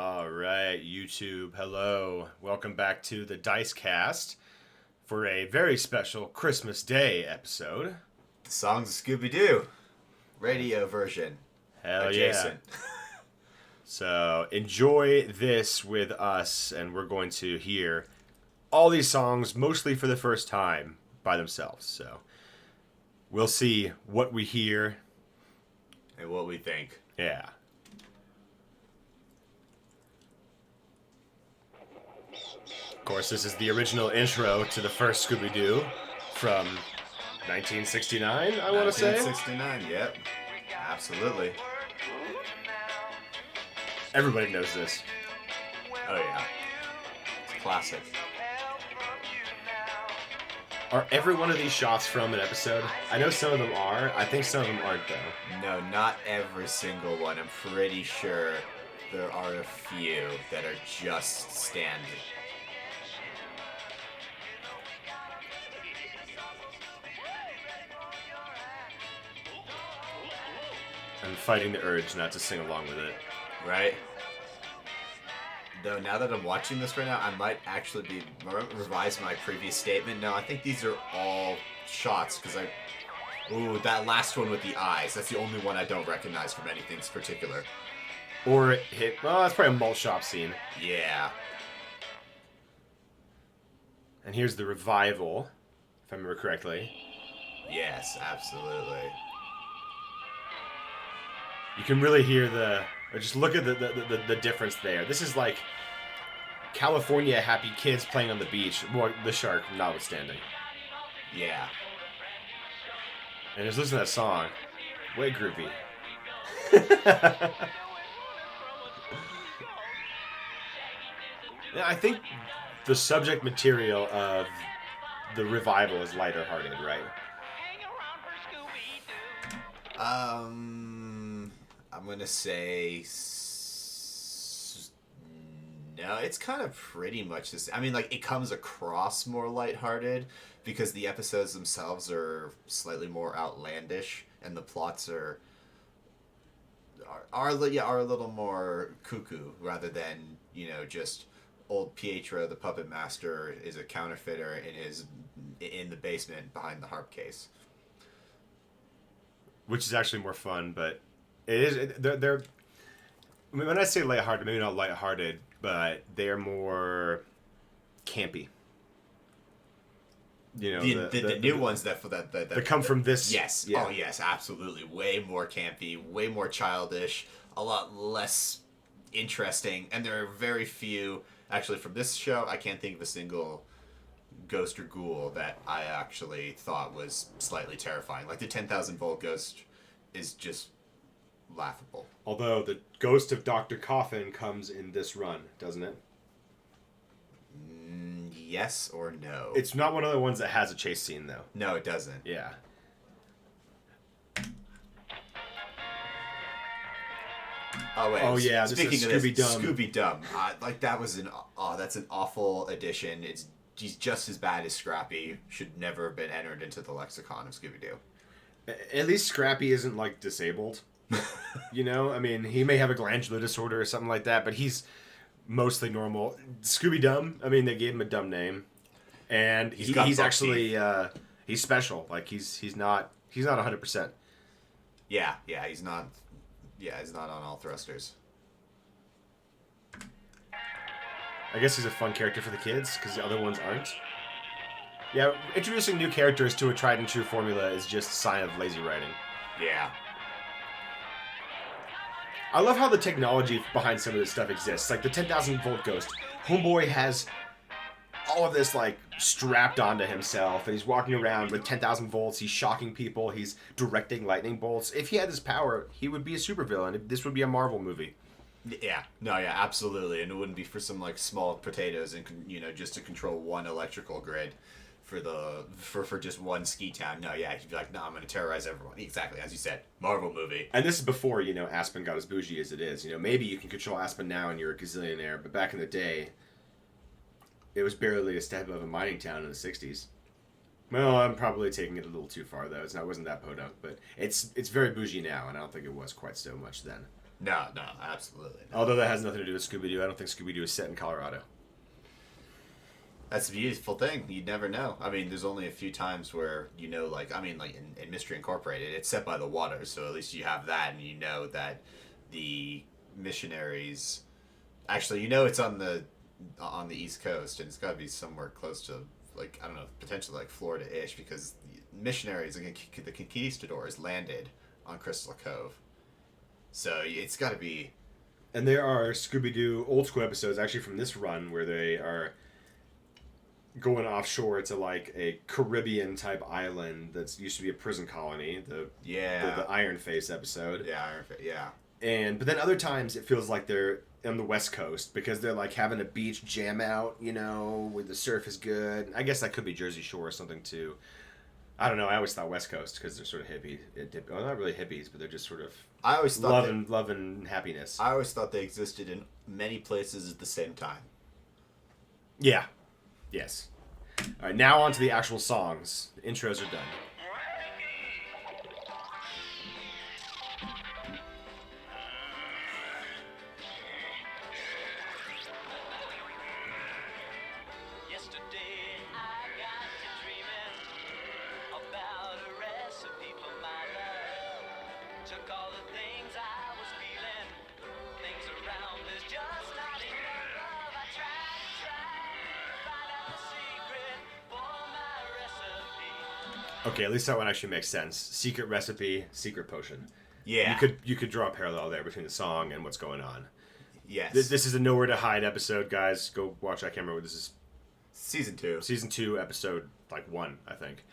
All right, YouTube, hello. Welcome back to the Dice Cast for a very special Christmas Day episode. The songs of Scooby-Doo. Radio version. Hell Adjacent. yeah. So enjoy this with us, and we're going to hear all these songs mostly for the first time by themselves. So we'll see what we hear. And what we think. Yeah. Of course, this is the original intro to the first Scooby-Doo from 1969, I want to say. 1969, yep. Absolutely. Everybody knows this. Oh, yeah. It's classic. Are every one of these shots from an episode? I know some of them are. I think some of them aren't, though. No, not every single one. I'm pretty sure there are a few that are just standing. I'm fighting the urge not to sing along with it. Right? Though now that I'm watching this right now, I might actually revise my previous statement. No, I think these are all shots because ooh, that last one with the eyes. That's the only one I don't recognize from anything particular. Or it hit. Well, that's probably a malt shop scene. Yeah. And here's the revival, if I remember correctly. Yes, absolutely. You can really hear just look at the difference there. This is like California happy kids playing on the beach, well, the shark notwithstanding. Yeah. And just listen to that song. Way groovy. Yeah, I think the subject material of the revival is lighter hearted, right? I'm gonna say no. It's kind of pretty much this. I mean, like it comes across more lighthearted because the episodes themselves are slightly more outlandish, and the plots are a little more cuckoo rather than just old Pietro the puppet master is a counterfeiter and is in the basement behind the harp case. Which is actually more fun, but it is. They're I mean, when I say lighthearted, maybe not lighthearted, but they're more campy. You know, the new ones that come from this. Yes. Yeah. Oh, yes, absolutely. Way more campy, way more childish, a lot less interesting, and there are very few. Actually, from this show, I can't think of a single ghost or ghoul that I actually thought was slightly terrifying. Like the 10,000 volt ghost is just laughable. Although the ghost of Dr. Coffin comes in this run, doesn't it? Yes or no? It's not one of the ones that has a chase scene, though. No, it doesn't. Yeah. Oh wait. Oh yeah. Speaking of this, Scooby-Doo. Scooby-Doo. Like that was that's an awful addition. He's just as bad as Scrappy. Should never have been entered into the lexicon of Scooby-Doo. At least Scrappy isn't like disabled. You know, I mean, he may have a glandular disorder or something like that, but he's mostly normal. Scooby-Doo, I mean, they gave him a dumb name, and he's actually he's special. Like he's not 100%. Yeah, he's not. Yeah, he's not on all thrusters. I guess he's a fun character for the kids because the other ones aren't. Yeah, introducing new characters to a tried and true formula is just a sign of lazy writing. Yeah. I love how the technology behind some of this stuff exists. Like the 10,000 volt ghost. Homeboy has all of this like strapped onto himself, and he's walking around with 10,000 volts. He's shocking people. He's directing lightning bolts. If he had this power, he would be a supervillain. This would be a Marvel movie. Yeah. No, yeah, absolutely. And it wouldn't be for some like small potatoes and just to control one electrical grid for just one ski town. No, yeah, he'd be like, no, I'm going to terrorize everyone. Exactly, as you said, Marvel movie. And this is before, Aspen got as bougie as it is. Maybe you can control Aspen now and you're a gazillionaire, but back in the day, it was barely a step above a mining town in the 60s. Well, I'm probably taking it a little too far, though. It wasn't that podunk, but it's very bougie now, and I don't think it was quite so much then. No, absolutely not. Although that has nothing to do with Scooby-Doo. I don't think Scooby-Doo is set in Colorado. That's a beautiful thing. You'd never know. I mean, there's only a few times where like in Mystery Incorporated, it's set by the water, so at least you have that, and you know that the missionaries, actually, it's on the East Coast, and it's got to be somewhere close to, like, I don't know, potentially like Florida-ish, because the missionaries, the conquistadors, landed on Crystal Cove, so it's got to be. And there are Scooby-Doo old school episodes actually from this run where they are going offshore to like a Caribbean type island that's used to be a prison colony. The Iron Face episode. Yeah, Iron Face. Yeah. But then other times it feels like they're on the West Coast because they're like having a beach jam out, where the surf is good. I guess that could be Jersey Shore or something too. I don't know. I always thought West Coast because they're sort of hippie. Well, not really hippies, but they're just sort of. I always thought love and happiness. I always thought they existed in many places at the same time. Yeah. Yes. All right, now on to the actual songs. The intros are done. Yesterday I got to dreaming about a recipe for my love. Took all the things I was feeling, things around is just not enough love. I tried to find out the secret for my recipe. Okay, at least that one actually makes sense. Secret recipe, secret potion. Yeah. You could draw a parallel there between the song and what's going on. Yes. This is a Nowhere to Hide episode, guys. Go watch. I can't remember what this is. Season 2. Season 2, episode 1, I think.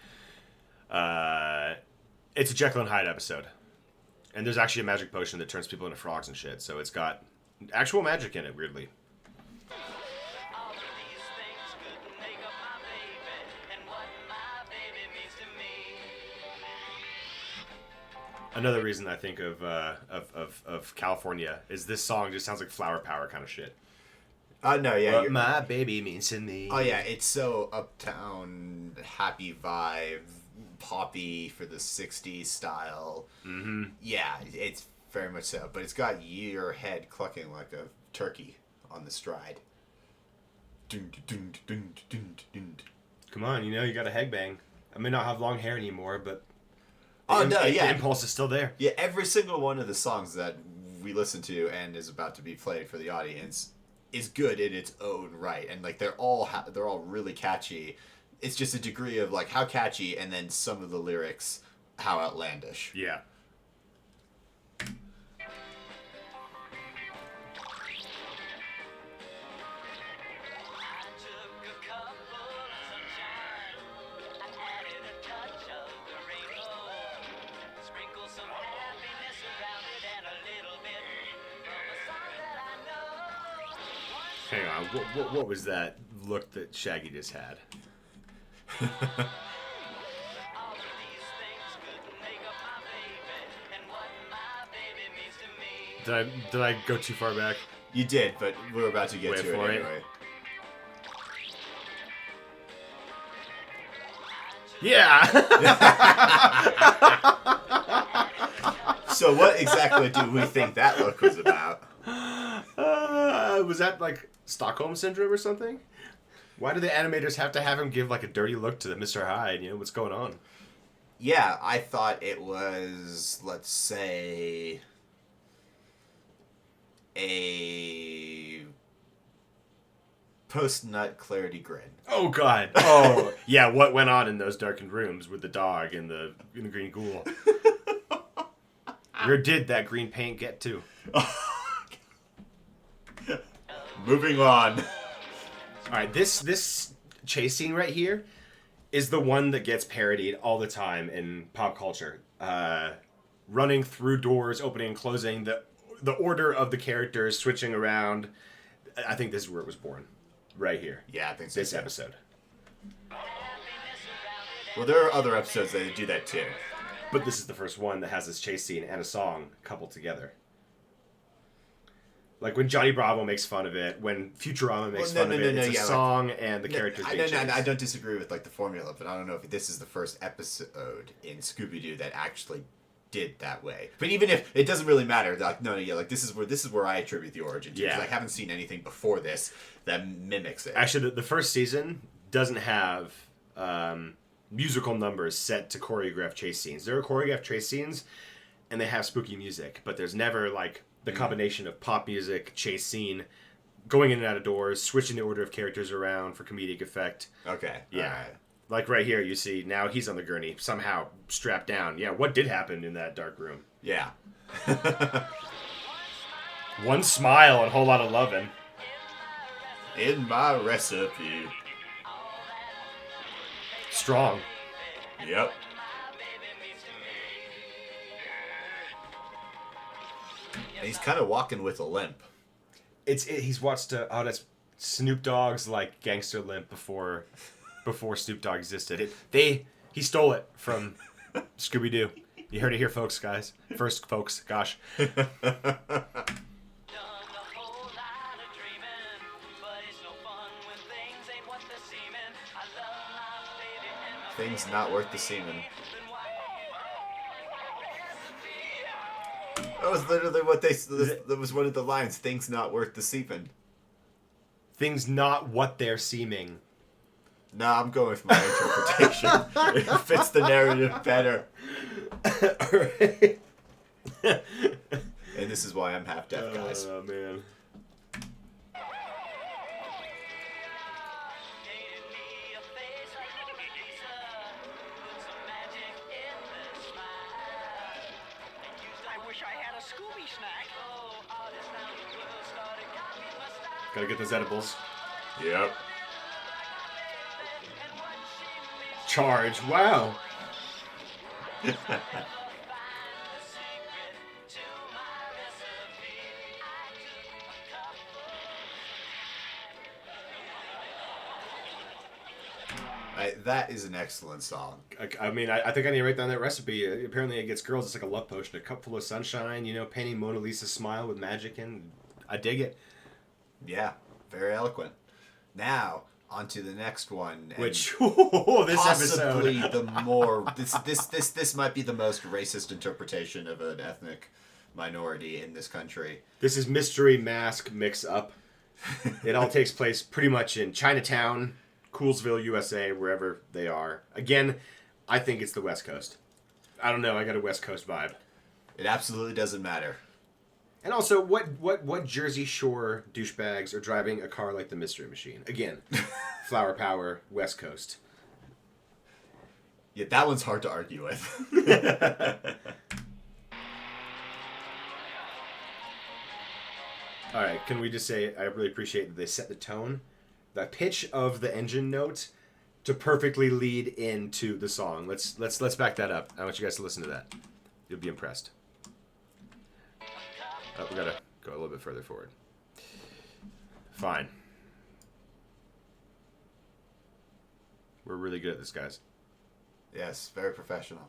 It's a Jekyll and Hyde episode, and there's actually a magic potion that turns people into frogs and shit. So it's got actual magic in it, weirdly. All of these things couldn't make up my baby, and what my baby means to me. Another reason I think of California is this song just sounds like Flower Power kind of shit. No, yeah. What my baby means to me. Oh, yeah, it's so uptown, happy vibe, poppy for the 60s style. Mm-hmm. Yeah, it's very much so. But it's got your head clucking like a turkey on the stride. Dun, dun, dun, dun, dun, dun. Come on, you got a headbang. I may not have long hair anymore, but the impulse is still there. Yeah, every single one of the songs that we listen to and is about to be played for the audience is good in its own right, and like they're all really catchy. It's just a degree of like how catchy, and then some of the lyrics how outlandish. Yeah. Hang on, what was that look that Shaggy just had? Did I go too far back? You did, but we're about to get Wait to for it it. anyway. Yeah! So what exactly do we think that look was about? Was that like Stockholm Syndrome or something? Why do the animators have to have him give like a dirty look to Mr. Hyde? What's going on? Yeah, I thought it was, let's say, a post-nut clarity grin. Oh, God. Oh, yeah, what went on in those darkened rooms with the dog and the green ghoul? Where did that green paint get to? Moving on. All right, this chase scene right here is the one that gets parodied all the time in pop culture. Running through doors, opening and closing, the order of the characters switching around. I think this is where it was born, right here. Yeah, I think so. This episode. Well, there are other episodes that do that too. But this is the first one that has this chase scene and a song coupled together. Like when Johnny Bravo makes fun of it, when Futurama makes fun of it, it's a song and the characters being chased. I don't disagree with like the formula, but I don't know if this is the first episode in Scooby-Doo that actually did that way. But even if it doesn't really matter, like no, yeah, like this is where I attribute the origin to. Because I haven't seen anything before this that mimics it. Actually, the first season doesn't have musical numbers set to choreograph chase scenes. There are choreographed chase scenes, and they have spooky music, but there's never like the combination of pop music, chase scene, going in and out of doors, switching the order of characters around for comedic effect. Okay. Yeah. All right. Like right here, you see now he's on the gurney, somehow strapped down. Yeah, what did happen in that dark room? Yeah. One smile and a whole lot of loving. In my recipe. Strong. Yep. And he's kind of walking with a limp. He's watched that's Snoop Dogg's like gangster limp before Snoop Dogg existed. He stole it from Scooby-Doo. You heard it here, folks, guys. First, folks, gosh. Done a whole lot of dreaming, but it's no fun when things ain't what they're seeming. I love my baby and my Things not worth the seeming. That was literally what that was one of the lines. Things not worth the seeming. Things not what they're seeming. Nah, I'm going with my interpretation. It fits the narrative better. Alright. And this is why I'm half deaf, guys. Oh, man. painted me a face like Mona Lisa, put some magic in the smile, and used I wish I had a Scooby snack. Oh, artists now the world started copying my style. Gotta get those edibles. Yep. Charge. Wow. That is an excellent song. I mean, I think I need to write down that recipe. Apparently, it gets girls. It's like a love potion. A cup full of sunshine. Painting Mona Lisa's smile with magic in. I dig it. Yeah, very eloquent. Now, on to the next one. and Which this possibly episode. the more this might be the most racist interpretation of an ethnic minority in this country. This is mystery mask mix up. It all takes place pretty much in Chinatown, Coolsville, USA, wherever they are. Again, I think it's the West Coast. I don't know. I got a West Coast vibe. It absolutely doesn't matter. And also, what Jersey Shore douchebags are driving a car like the Mystery Machine? Again, flower power, West Coast. Yeah, that one's hard to argue with. All right, can we just say I really appreciate that they set the tone, the pitch of the engine note, to perfectly lead into the song. Let's back that up. I want you guys to listen to that. You'll be impressed. Oh, we gotta go a little bit further forward. Fine. We're really good at this, guys. Yes, very professional.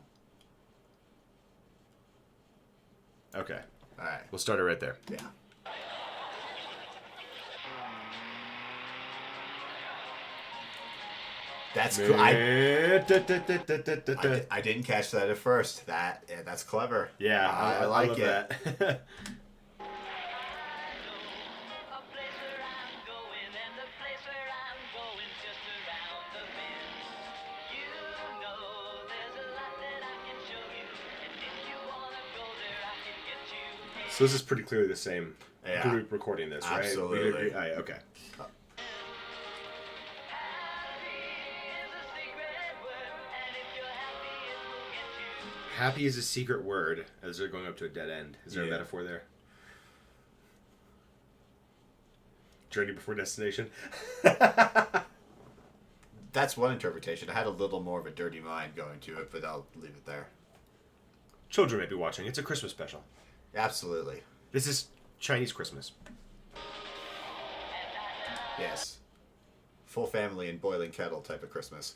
Okay, All right. we'll start it right there. Yeah. That's cool. I didn't catch that at first. That's clever. Yeah, I love like it. that. A place where I'm going and the place where I'm going just around the bend. You know there's a lot that I can show you, and if you wanna go there, I can get you. So this is pretty clearly the same Yeah. group recording this, right? Absolutely. We agree? Okay. Happy is a secret word as they're going up to a dead end. Is there a Yeah. metaphor there? Journey before destination. That's one interpretation. I had a little more of a dirty mind going to it, but I'll leave it there. Children may be watching. It's a Christmas special. Absolutely. This is Chinese Christmas. Yes. Full family and boiling kettle type of Christmas.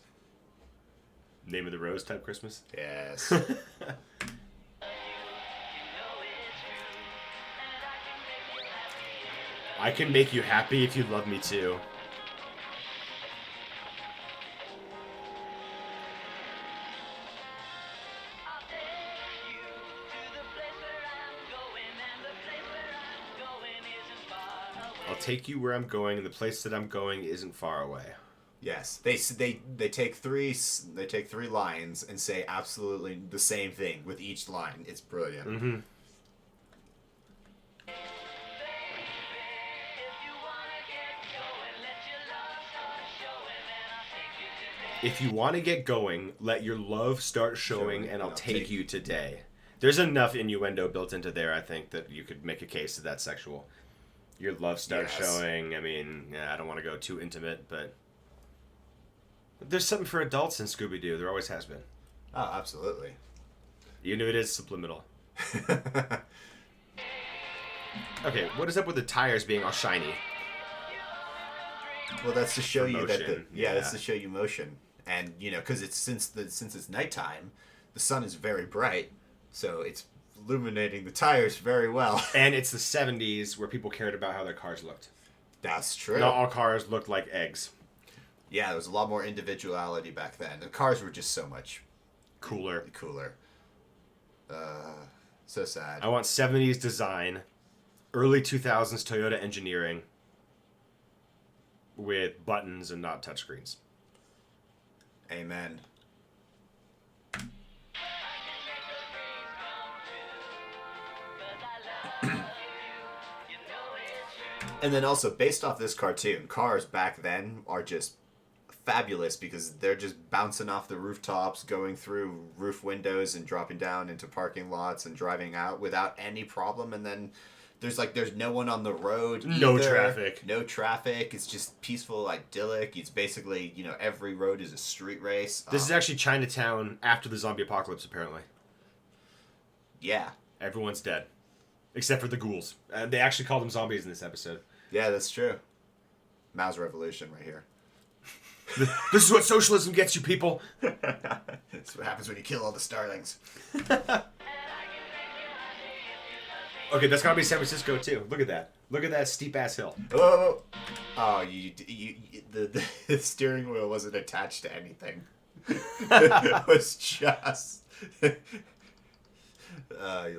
Name of the Rose type Christmas. Yes. I can make you happy if you love me too. take you where I'm going, and the place that I'm going isn't far away. Yes, they take three lines and say absolutely the same thing with each line. It's brilliant. Mm-hmm. If you want to get going, let your love start showing, and I'll take you today. There's enough innuendo built into there, I think, that you could make a case that that's sexual. Your love starts showing. I mean, I don't want to go too intimate, but there's something for adults in Scooby-Doo. There always has been. Oh, absolutely. Even if it is subliminal. Okay, what is up with the tires being all shiny? Well, that's to show you that motion, that's to show you motion. And, because it's since it's nighttime, the sun is very bright, so it's illuminating the tires very well. And it's the 70s where people cared about how their cars looked. That's true. Not all cars looked like eggs. Yeah, there was a lot more individuality back then. The cars were just so much Cooler. So sad. I want 70s design, early 2000s Toyota engineering with buttons and not touchscreens. Amen. And then also, based off this cartoon, cars back then are just fabulous because they're just bouncing off the rooftops, going through roof windows and dropping down into parking lots and driving out without any problem. And then there's no one on the road either. No traffic. It's just peaceful, idyllic. It's basically, every road is a street race. This is actually Chinatown after the zombie apocalypse, apparently. Yeah. Everyone's dead. Except for the ghouls. They actually called them zombies in this episode. Yeah, that's true. Mao's revolution right here. This is what socialism gets you, people. That's what happens when you kill all the starlings. Okay, that's gotta be San Francisco too. Look at that. Look at that steep ass hill. Oh, the steering wheel wasn't attached to anything. It was just. All right.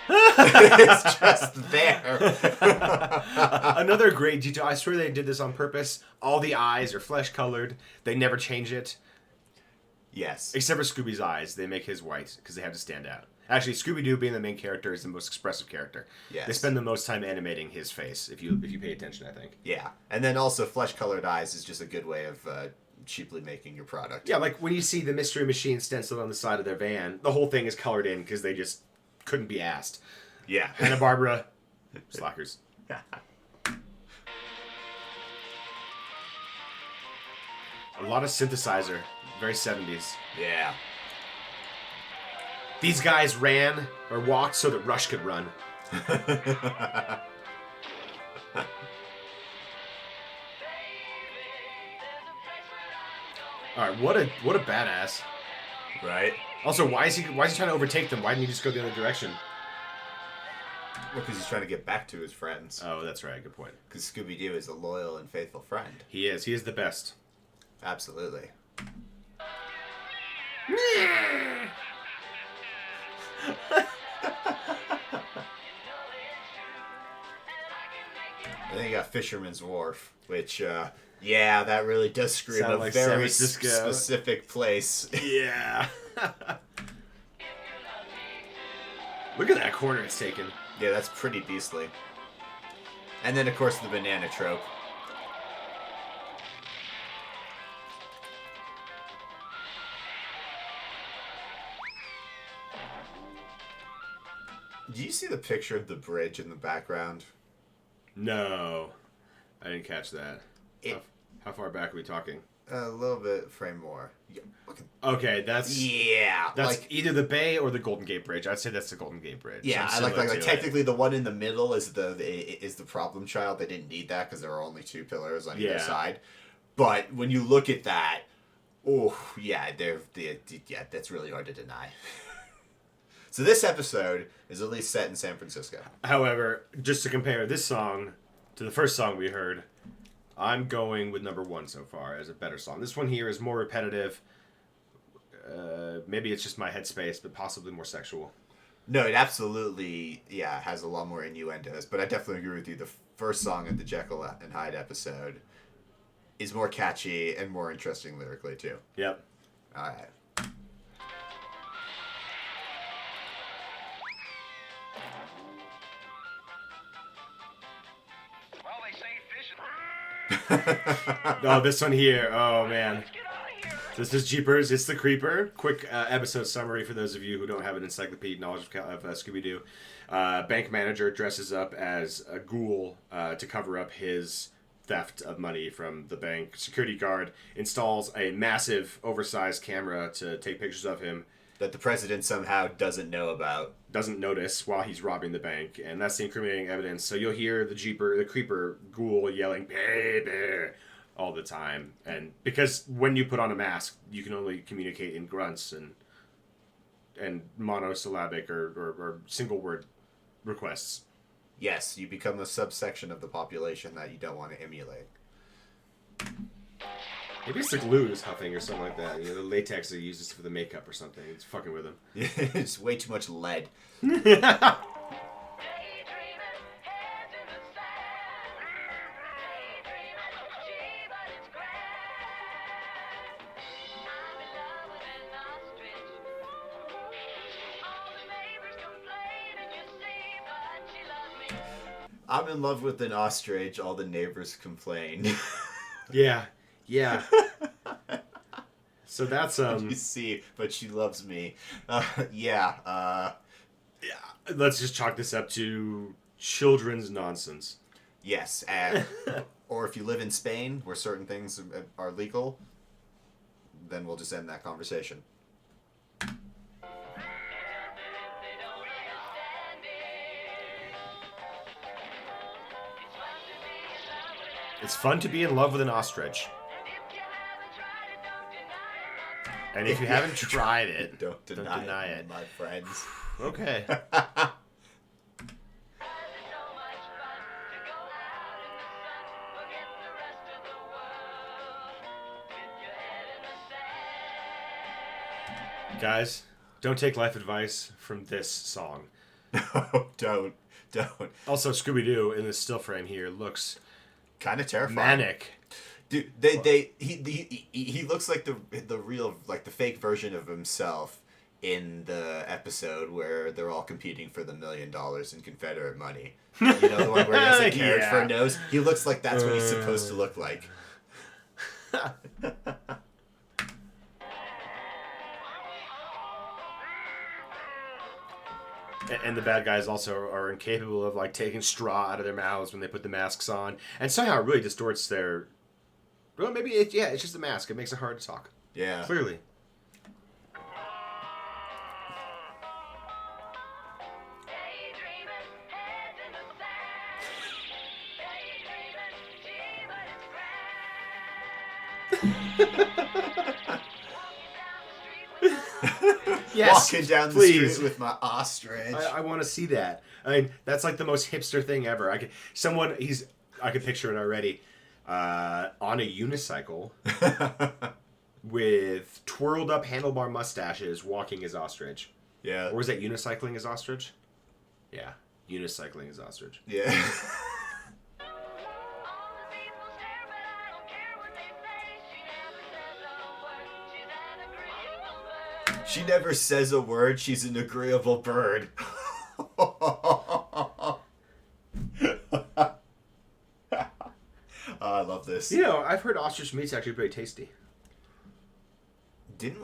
It's just there. Another great detail. I swear they did this on purpose. All the eyes are flesh colored. They never change it. Yes. Except for Scooby's eyes. They make his white because they have to stand out. Actually, Scooby-Doo being the main character is the most expressive character. Yes. They spend the most time animating his face, if you pay attention, I think. Yeah. And then also flesh-colored eyes is just a good way of cheaply making your product. Yeah, like when you see the Mystery Machine stenciled on the side of their van, the whole thing is colored in because they just couldn't be asked. Yeah. Hanna-Barbera, slackers. A lot of synthesizer. Very 70s. Yeah. These guys ran or walked so that Rush could run. All right, what a badass. Right? Also, why is he trying to overtake them? Why didn't he just go the other direction? Well, because he's trying to get back to his friends. Oh, that's right. Good point. Because Scooby-Doo is a loyal and faithful friend. He is. He is the best. Absolutely. And then you got Fisherman's Wharf, which, that really does scream Sound a like very San Francisco. specific place. Yeah. Look at that corner it's taken. Yeah, that's pretty beastly. And then, of course, the banana trope. Do you see the picture of the bridge in the background? No. I didn't catch that. How far back are we talking? A little bit frame more. Yeah, look at, Okay, that's like either the Bay or the Golden Gate Bridge. I'd say that's the Golden Gate Bridge. yeah. I like technically the one in the middle is the problem child. They didn't need that because there are only two pillars on either side. But when you look at that, that's really hard to deny. So this episode is at least set in San Francisco. However, just to compare this song to the first song we heard, I'm going with number one so far as a better song. This one here is more repetitive. Maybe it's just my headspace, but possibly more sexual. No, it absolutely, has a lot more innuendos. But I definitely agree with you. The first song of the Jekyll and Hyde episode is more catchy and more interesting lyrically, too. Yep. All right. Well, they say fish is... Oh, this one here. Oh, man. This is Jeepers. It's the Creeper. Quick episode summary for those of you who don't have an encyclopedic knowledge of Scooby-Doo. Bank manager dresses up as a ghoul to cover up his theft of money from the bank. Security guard installs a massive, oversized camera to take pictures of him. That the president somehow doesn't know about. Doesn't notice while he's robbing the bank. And that's the incriminating evidence. So you'll hear the Creeper ghoul yelling, "Baby!" all the time. And because when you put on a mask, you can only communicate in grunts and monosyllabic or single word requests. Yes, you become a subsection of the population that you don't want to emulate. Maybe it's the glue is huffing or something like that. You know, the latex they uses for the makeup or something. It's fucking with him. It's way too much lead. Daydreaming, heads in the sand. Daydreaming, gee, but it's grand. I'm in love with an ostrich. All the neighbors complain and you see, but she loves me. I'm in love with an ostrich. All the neighbors complain. Yeah. Yeah. So that's You see, but she loves me. Yeah. Let's just chalk this up to children's nonsense. Yes. Or if you live in Spain, where certain things are legal, then we'll just end that conversation. They don't understand it. It's fun to be in love with It's fun to be in love with an an ostrich. And if you haven't tried And if it, don't deny it. you haven't tried it, Don't deny it. my friends. Okay. It's so much fun to go out in the sun, forget the rest of the world, with your head in the sand. Guys, don't take life advice from this song. No, don't. Also, Scooby-Doo in this still frame here looks Kind of terrifying. manic. Dude, he looks like the real, like the fake version of himself in the episode where they're all competing for the $1 million in Confederate money. You know, the one where he has a carrot for a nose? He looks like that's what he's supposed to look like. And the bad guys also are incapable of like taking straw out of their mouths when they put the masks on, and somehow it really distorts their. Well, maybe it's just the mask. It makes it hard to talk. Yeah. Clearly. Daydreaming, heads in the sand. Daydreaming, gee, but it's grand. Walking down the street with Yes, Walking down the please. street with my ostrich. I want to see that. I mean, that's like the most hipster thing ever. I could picture it already. On a unicycle with twirled up handlebar mustaches, walking his ostrich. Yeah. Or was that unicycling his ostrich? Yeah, unicycling his ostrich. Yeah. All the people stare, but I don't care what they say. She never says a word. She's an agreeable bird. She never says a word. She's an agreeable bird. Oh, I love this. You know, I've heard ostrich meat's actually pretty tasty. Didn't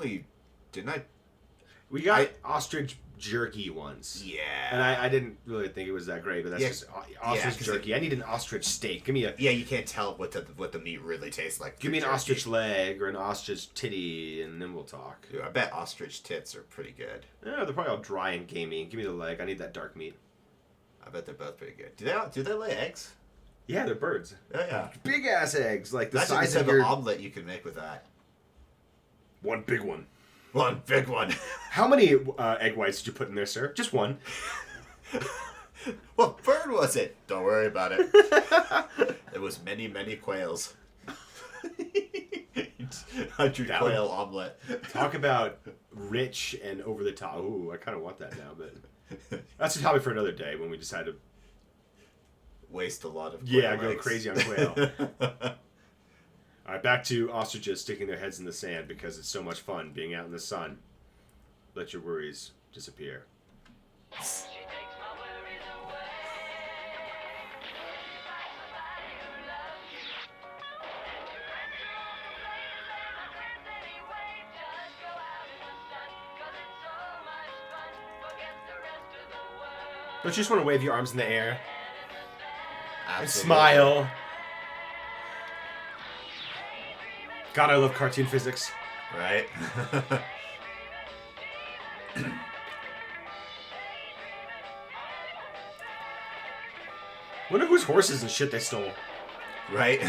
I? We got ostrich jerky once. Yeah. And I didn't really think it was that great, but that's Yeah. just ostrich 'Cause jerky. I need an ostrich steak. Give me a Yeah, you can't tell what the meat really tastes like. give me an jerky. ostrich leg or an ostrich titty, and then we'll talk. Dude, I bet ostrich tits are pretty good. Yeah, they're probably all dry and gamey. Give me the leg. I need that dark meat. I bet they're both pretty good. Do they lay eggs? Yeah, they're birds. Yeah. Big ass eggs, like the Imagine the size type of of your omelet you could make with that. one big one. One big one. How many egg whites did you put in there, sir? Just one. What bird was it? Don't worry about it. There was many, many quails. 100 That quail omelet. Talk about rich and over the top. Ooh, I kind of want that now, but that's a topic for another day when we decide to Waste a lot of quail go eggs. crazy on quail. All right, back to ostriches sticking their heads in the sand because it's so much fun being out in the sun. Let your worries disappear. She takes my worries away. She finds somebody who loves you. Enter on the flames and my friends anyway. Just go out in the sun, 'cause it's so much fun. Forget the rest of the world. Don't you just want to wave your arms in the air and Absolutely. smile? God, I love cartoon physics. Right? Wonder whose horses and shit they stole. Right?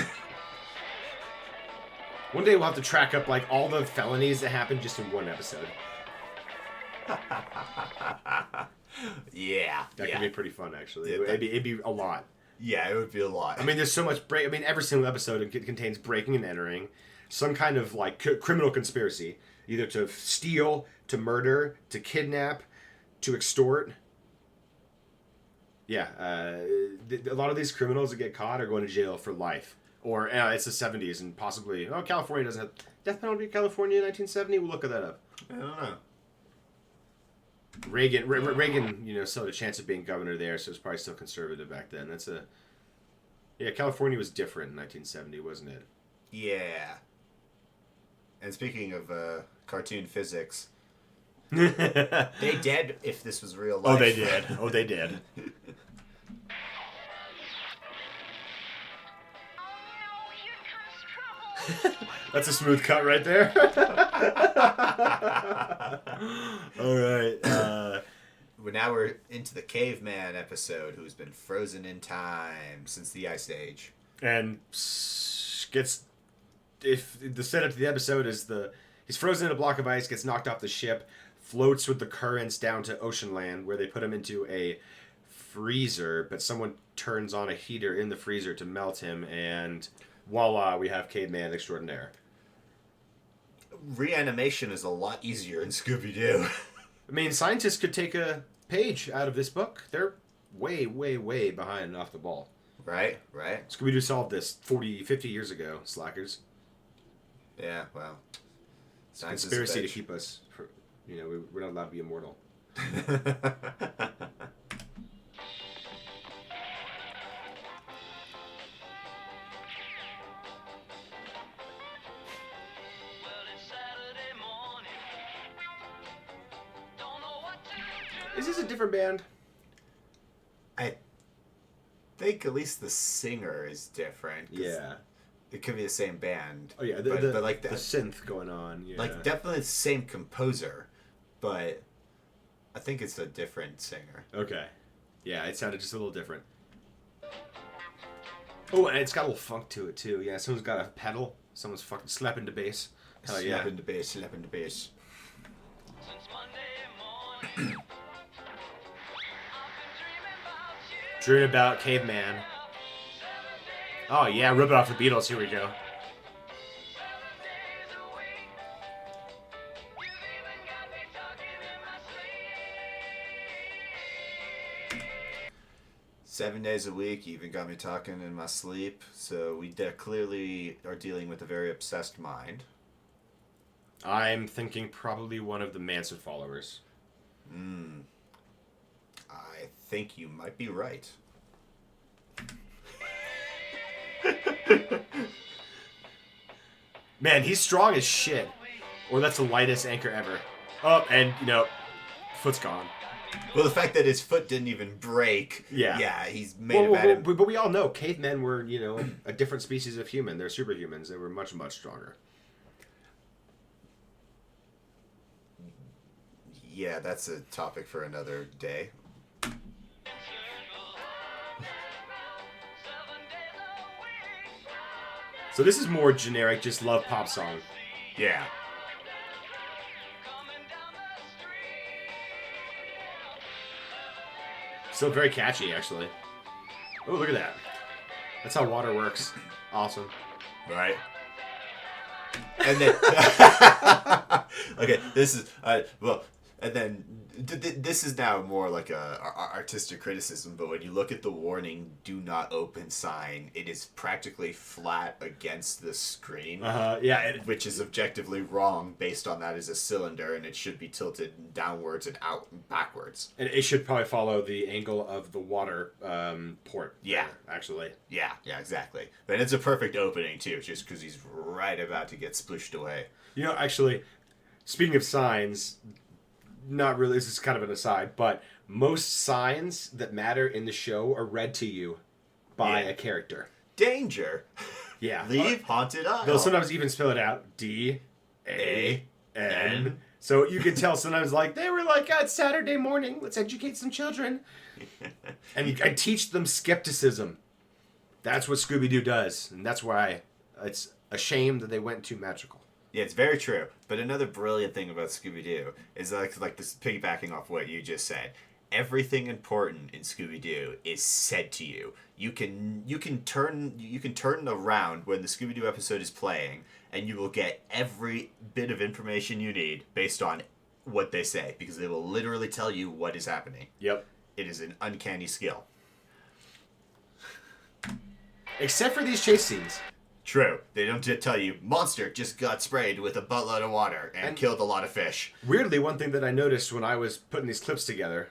One day we'll have to track up like all the felonies that happened just in one episode. Yeah. That yeah. could be pretty fun, actually. Yeah, It'd be a lot. Yeah, it would be a lot. I mean, there's so much break. I mean, every single episode contains breaking and entering, some kind of like criminal conspiracy, either to steal, to murder, to kidnap, to extort. Yeah, a lot of these criminals that get caught are going to jail for life. Or it's the 70s and possibly California doesn't have death penalty. California in 1970. We'll look that up. I don't know. Reagan, still had a chance of being governor there, so it was probably still conservative back then. California was different in 1970, wasn't it? Yeah. And speaking of cartoon physics, Oh, they did if this was real life. they did. Oh, they did. Oh no, here comes trouble. That's a smooth cut right there. All right. Well, now we're into the caveman episode, who's been frozen in time since the Ice Age. And if the setup to the episode is he's frozen in a block of ice, gets knocked off the ship, floats with the currents down to ocean land, where they put him into a freezer, but someone turns on a heater in the freezer to melt him, and voila, we have caveman extraordinaire. Reanimation is a lot easier in Scooby-Doo. I mean, scientists could take a page out of this book. They're way, way, way behind and off the ball. Right, right. Scooby-Doo solved this 40, 50 years ago, slackers. Yeah, well. Science Conspiracy to is a keep us, we're not allowed to be immortal. bitch. Well, it's Saturday morning. Don't know what to do. Is this a different band? I think at least the singer is different. 'Cause Yeah. It could be the same band. Oh yeah, but like the synth going on. Yeah. like definitely the same composer, but I think it's a different singer. Okay. Yeah, it sounded just a little different. Oh, and it's got a little funk to it too. Yeah, someone's got a pedal. Someone's fucking slapping the bass. Hell yeah. Slap in the bass, slap in the bass. Since Monday morning. I've been dreaming about you. Dreaming about caveman. Oh yeah, rip it off the Beatles. Here we go. 7 days a week. You've even got me talking in my sleep. 7 days a week, you even got me talking in my sleep. So we clearly are dealing with a very obsessed mind. I'm thinking probably one of the Manson followers. I think you might be right. Man, he's strong as shit. Or that's the lightest anchor ever. Oh, and foot's gone. Well, the fact that his foot didn't even break. Yeah. Yeah, he's made it at him. But we all know cavemen were, a different species of human. They're superhumans. They were much, much stronger. Yeah, that's a topic for another day. 7 days a week. So this is more generic, just love pop song. Yeah. Coming down the street. Still very catchy, actually. Oh, look at that. That's how water works. Awesome. Right. And then, okay, this is and then this is now more like a artistic criticism. But when you look at the warning "Do not open" sign, it is practically flat against the screen. Yeah. Which is objectively wrong based on that as a cylinder, and it should be tilted downwards and out and backwards. And it should probably follow the angle of the water port. Yeah. Actually. Yeah, exactly. And it's a perfect opening, too, just because he's right about to get splooshed away. Actually, speaking of signs, not really, this is kind of an aside, but most signs that matter in the show are read to you by a character. Danger. Yeah. Leave haunted aisle. They'll sometimes even spell it out. D-A-N. So you can tell sometimes, like, they were like, it's Saturday morning. Let's educate some children. And I teach them skepticism. That's what Scooby-Doo does. And that's why it's a shame that they went too magical. Yeah, it's very true. But another brilliant thing about Scooby-Doo is like this, piggybacking off what you just said. Everything important in Scooby-Doo is said to you. You can turn around when the Scooby-Doo episode is playing, and you will get every bit of information you need based on what they say, because they will literally tell you what is happening. Yep. It is an uncanny skill. Except for these chase scenes. True. They don't tell you, monster just got sprayed with a buttload of water and killed a lot of fish. Weirdly, one thing that I noticed when I was putting these clips together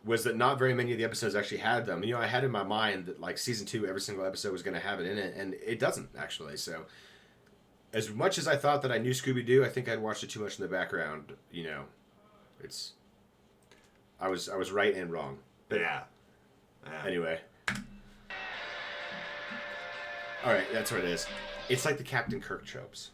was that not very many of the episodes actually had them. I had in my mind that, like, season 2, every single episode was going to have it in it, and it doesn't, actually. So, as much as I thought that I knew Scooby-Doo, I think I'd watched it too much in the background. It's... I was right and wrong. But Yeah. anyway. Alright, that's what it is. It's like the Captain Kirk tropes.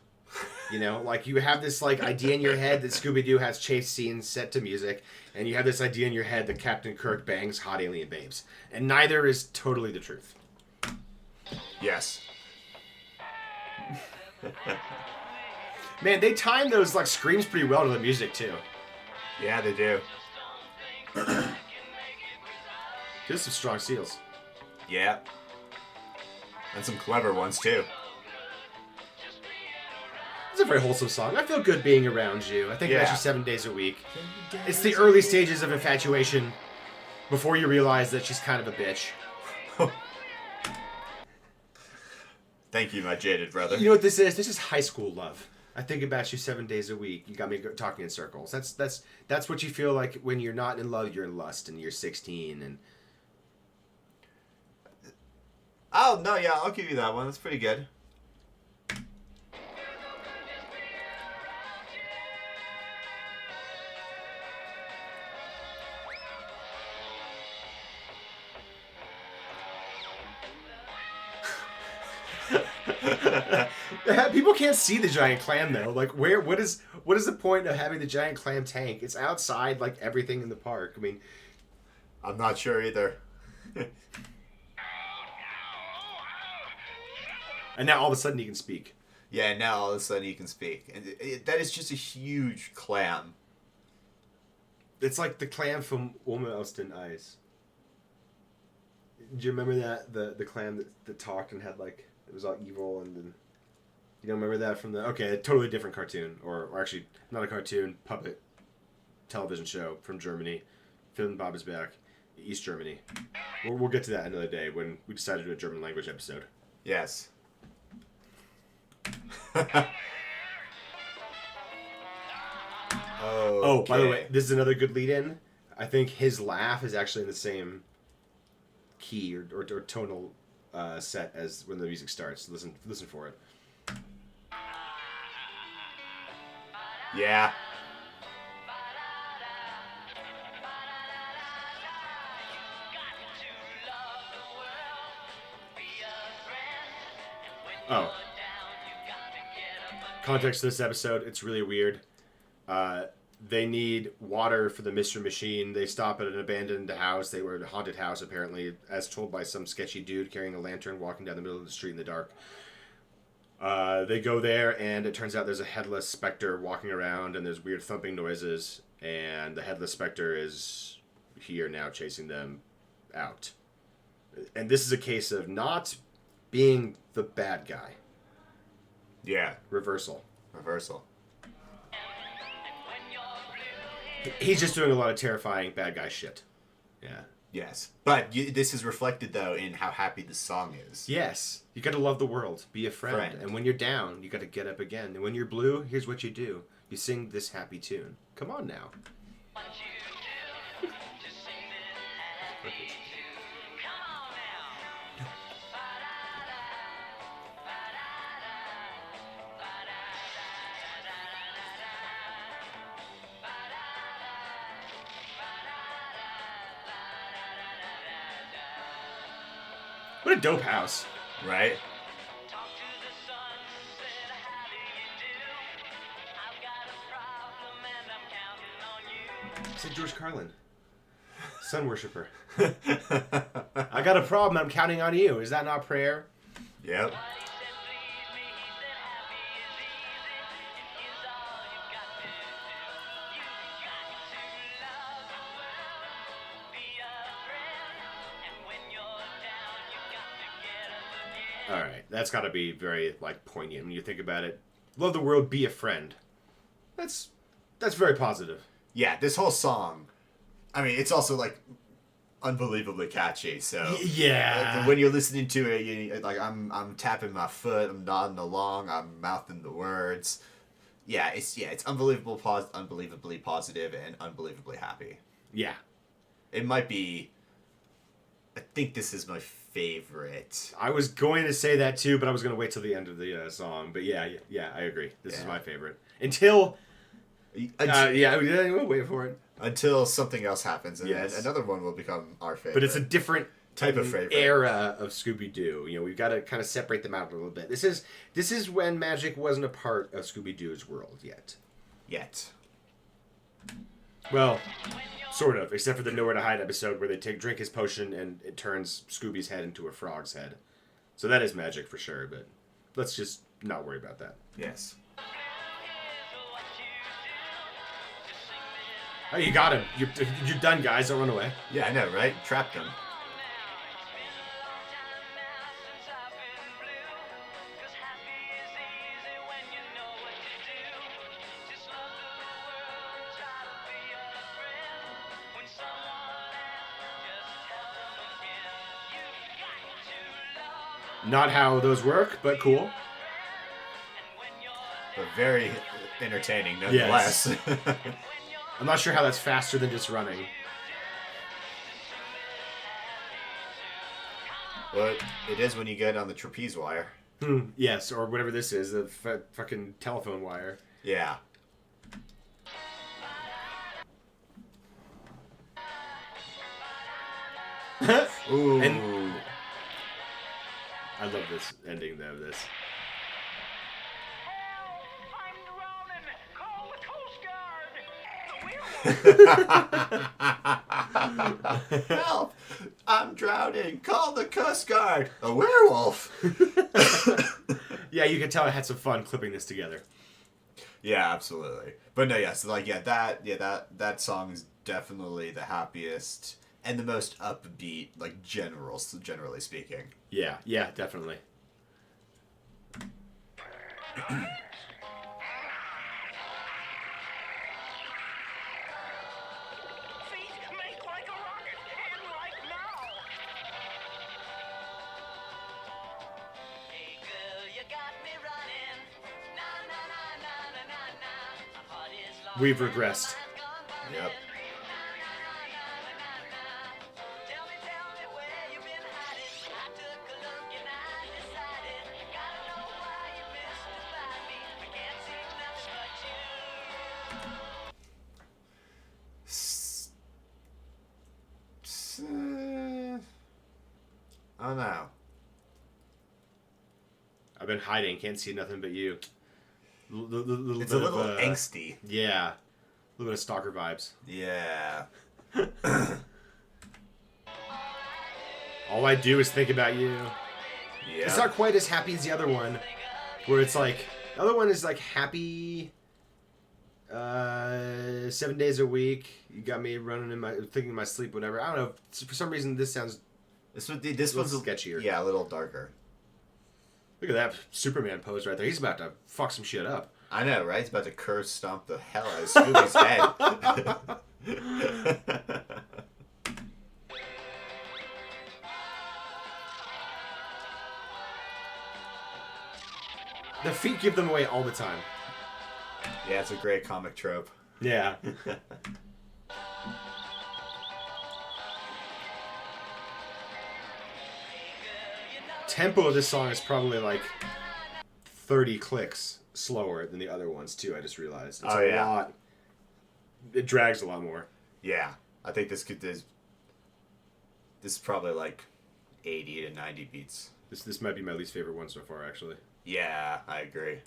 Like you have this like idea in your head that Scooby-Doo has chase scenes set to music, and you have this idea in your head that Captain Kirk bangs hot alien babes. And neither is totally the truth. Yes. Man, they time those like screams pretty well to the music too. Yeah, they do. Just some strong seals. Yeah. And some clever ones, too. It's a very wholesome song. I feel good being around you. I think Yeah. about you 7 days a week. It's the early stages of infatuation before you realize that she's kind of a bitch. Thank you, my jaded brother. You know what this is? This is high school love. I think about you 7 days a week. You got me talking in circles. That's what you feel like when you're not in love. You're in lust, and you're 16. And Oh, no, yeah, I'll give you that one. That's pretty good. people can't see the giant clam though. Like, what is the point of having the giant clam tank? It's outside like everything in the park. I mean, I'm not sure either. and now all of a sudden he can speak. Yeah, now all of a sudden he can speak. And that is just a huge clam. It's like the clam from Woman Elston Ice. Do you remember that the clam that talked and had like it was all evil and then you don't remember that from the a totally different cartoon or actually not a cartoon, puppet television show from Germany. Phil and Bob is back, East Germany. We'll get to that another day when we decide to do a German language episode. Yes. Oh, by the way, this is another good lead-in. I think his laugh is actually in the same key or tonal set as when the music starts. Listen for it. Yeah. Oh. Context to this episode, it's really weird. They need water for the Mystery Machine. They stop at an abandoned house. They were at a haunted house, apparently, as told by some sketchy dude carrying a lantern walking down the middle of the street in the dark. They go there, and it turns out there's a headless specter walking around, and there's weird thumping noises, and the headless specter is here now chasing them out. And this is a case of not being the bad guy. Yeah. Reversal. Reversal. He's just doing a lot of terrifying bad guy shit. Yeah. Yes. But this is reflected, though, in how happy the song is. Yes. You gotta love the world. Be a friend. Friend. And when you're down, you gotta get up again. And when you're blue, here's what you do. You sing this happy tune. Come on now. What a dope house. Right? Talk to the sun, said how do you do? I've got a problem and I'm counting on you. Said George Carlin. Sun worshiper. I got a problem. I'm counting on you. Is that not prayer? Yep. But he said please me, he said happy is easy. It is all you've got to do. You've got to love the world, be a friend. And when you're down, you've got to get up again. All right. That's got to be very, like, poignant when you think about it. Love the world. Be a friend. That's very positive. Yeah, this whole song, I mean, it's also, like, unbelievably catchy, so... Yeah. When you're listening to it, I'm tapping my foot, I'm nodding along, I'm mouthing the words. Yeah, it's unbelievably positive and unbelievably happy. Yeah. It might be... I think this is my favorite. I was going to say that too, but I was going to wait till the end of the song. But yeah, I agree. This is Yeah. my favorite. Until... we'll wait for it. Until something else happens, and Yes. then another one will become our favorite. But it's a different type of favorite. era of Scooby-Doo. You know, we've got to kind of separate them out a little bit. This is when magic wasn't a part of Scooby-Doo's world yet. Yet. Well, sort of, except for the Nowhere to Hide episode where they drink his potion and it turns Scooby's head into a frog's head. So that is magic for sure, but let's just not worry about that. Yes. Oh, you got him. You're done, guys. Don't run away. Yeah, I know, right? Trapped them. Not how those work, but cool. But very entertaining, nonetheless. I'm not sure how that's faster than just running. But it is when you get on the trapeze wire. Yes, or whatever this is, the fucking telephone wire. Yeah. Ooh. And- I love this ending though. This. Help! I'm drowning. Call the Coast Guard. A werewolf. Yeah, you can tell I had some fun clipping this together. Yeah, absolutely. But no, yeah. So that song is definitely the happiest and the most upbeat, like generally speaking. Yeah, definitely. Make like a rocket and like now. Hey girl, you got me running. Na na na na na na na. My heart is lost. We've regressed. Yep. Tell me where you've been hiding. I took a look and I decided. Gotta know why you mystified me. I can't see nothing but you. Oh no. I've been hiding, can't see nothing but you. It's a little angsty. Yeah. A little bit of stalker vibes. Yeah. All I do is think about you. Yeah. It's not quite as happy as the other one, where it's like, the other one is like happy 7 days a week. You got me running thinking in my sleep, whatever. I don't know. For some reason, this sounds This one's sketchier. Yeah, a little darker. Look at that Superman pose right there. He's about to fuck some shit up. I know, right? He's about to curse stomp the hell out of Scooby's head. The feet give them away all the time. Yeah, it's a great comic trope. Yeah. Tempo of this song is probably like 30 clicks slower than the other ones too. I just realized it's a lot. It drags a lot more. Yeah, I think this is probably like 80 to 90 beats. This might be my least favorite one so far, actually. Yeah, I agree.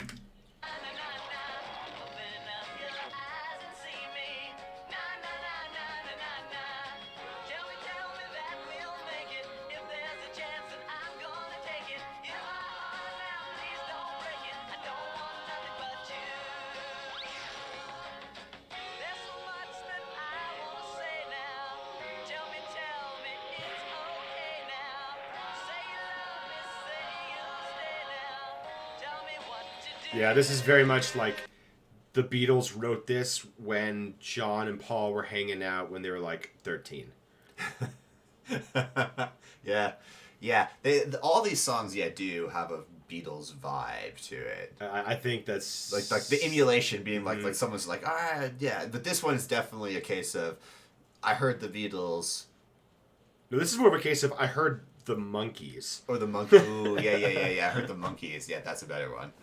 Yeah, this is very much like the Beatles wrote this when John and Paul were hanging out when they were like 13. Yeah. All these songs, do have a Beatles vibe to it. I think that's like the emulation being like someone's like, yeah. But this one is definitely a case of I heard the Beatles. No, this is more of a case of I heard the Monkees. Or the Monkees. Ooh, yeah. I heard the Monkees. Yeah, that's a better one.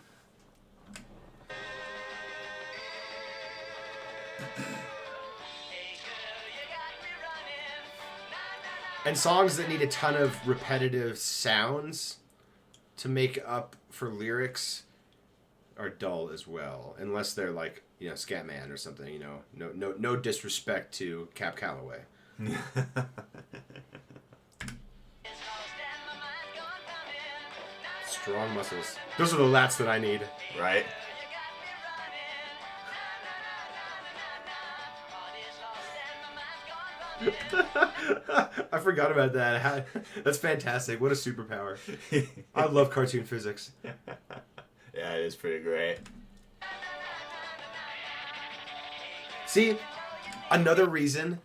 And songs that need a ton of repetitive sounds to make up for lyrics are dull as well, unless they're like, Scatman or something, no disrespect to Cap Calloway. Strong muscles. Those are the lats that I need. Right? I forgot about that. That's fantastic. What a superpower. I love cartoon physics. Yeah, it is pretty great. See, another reason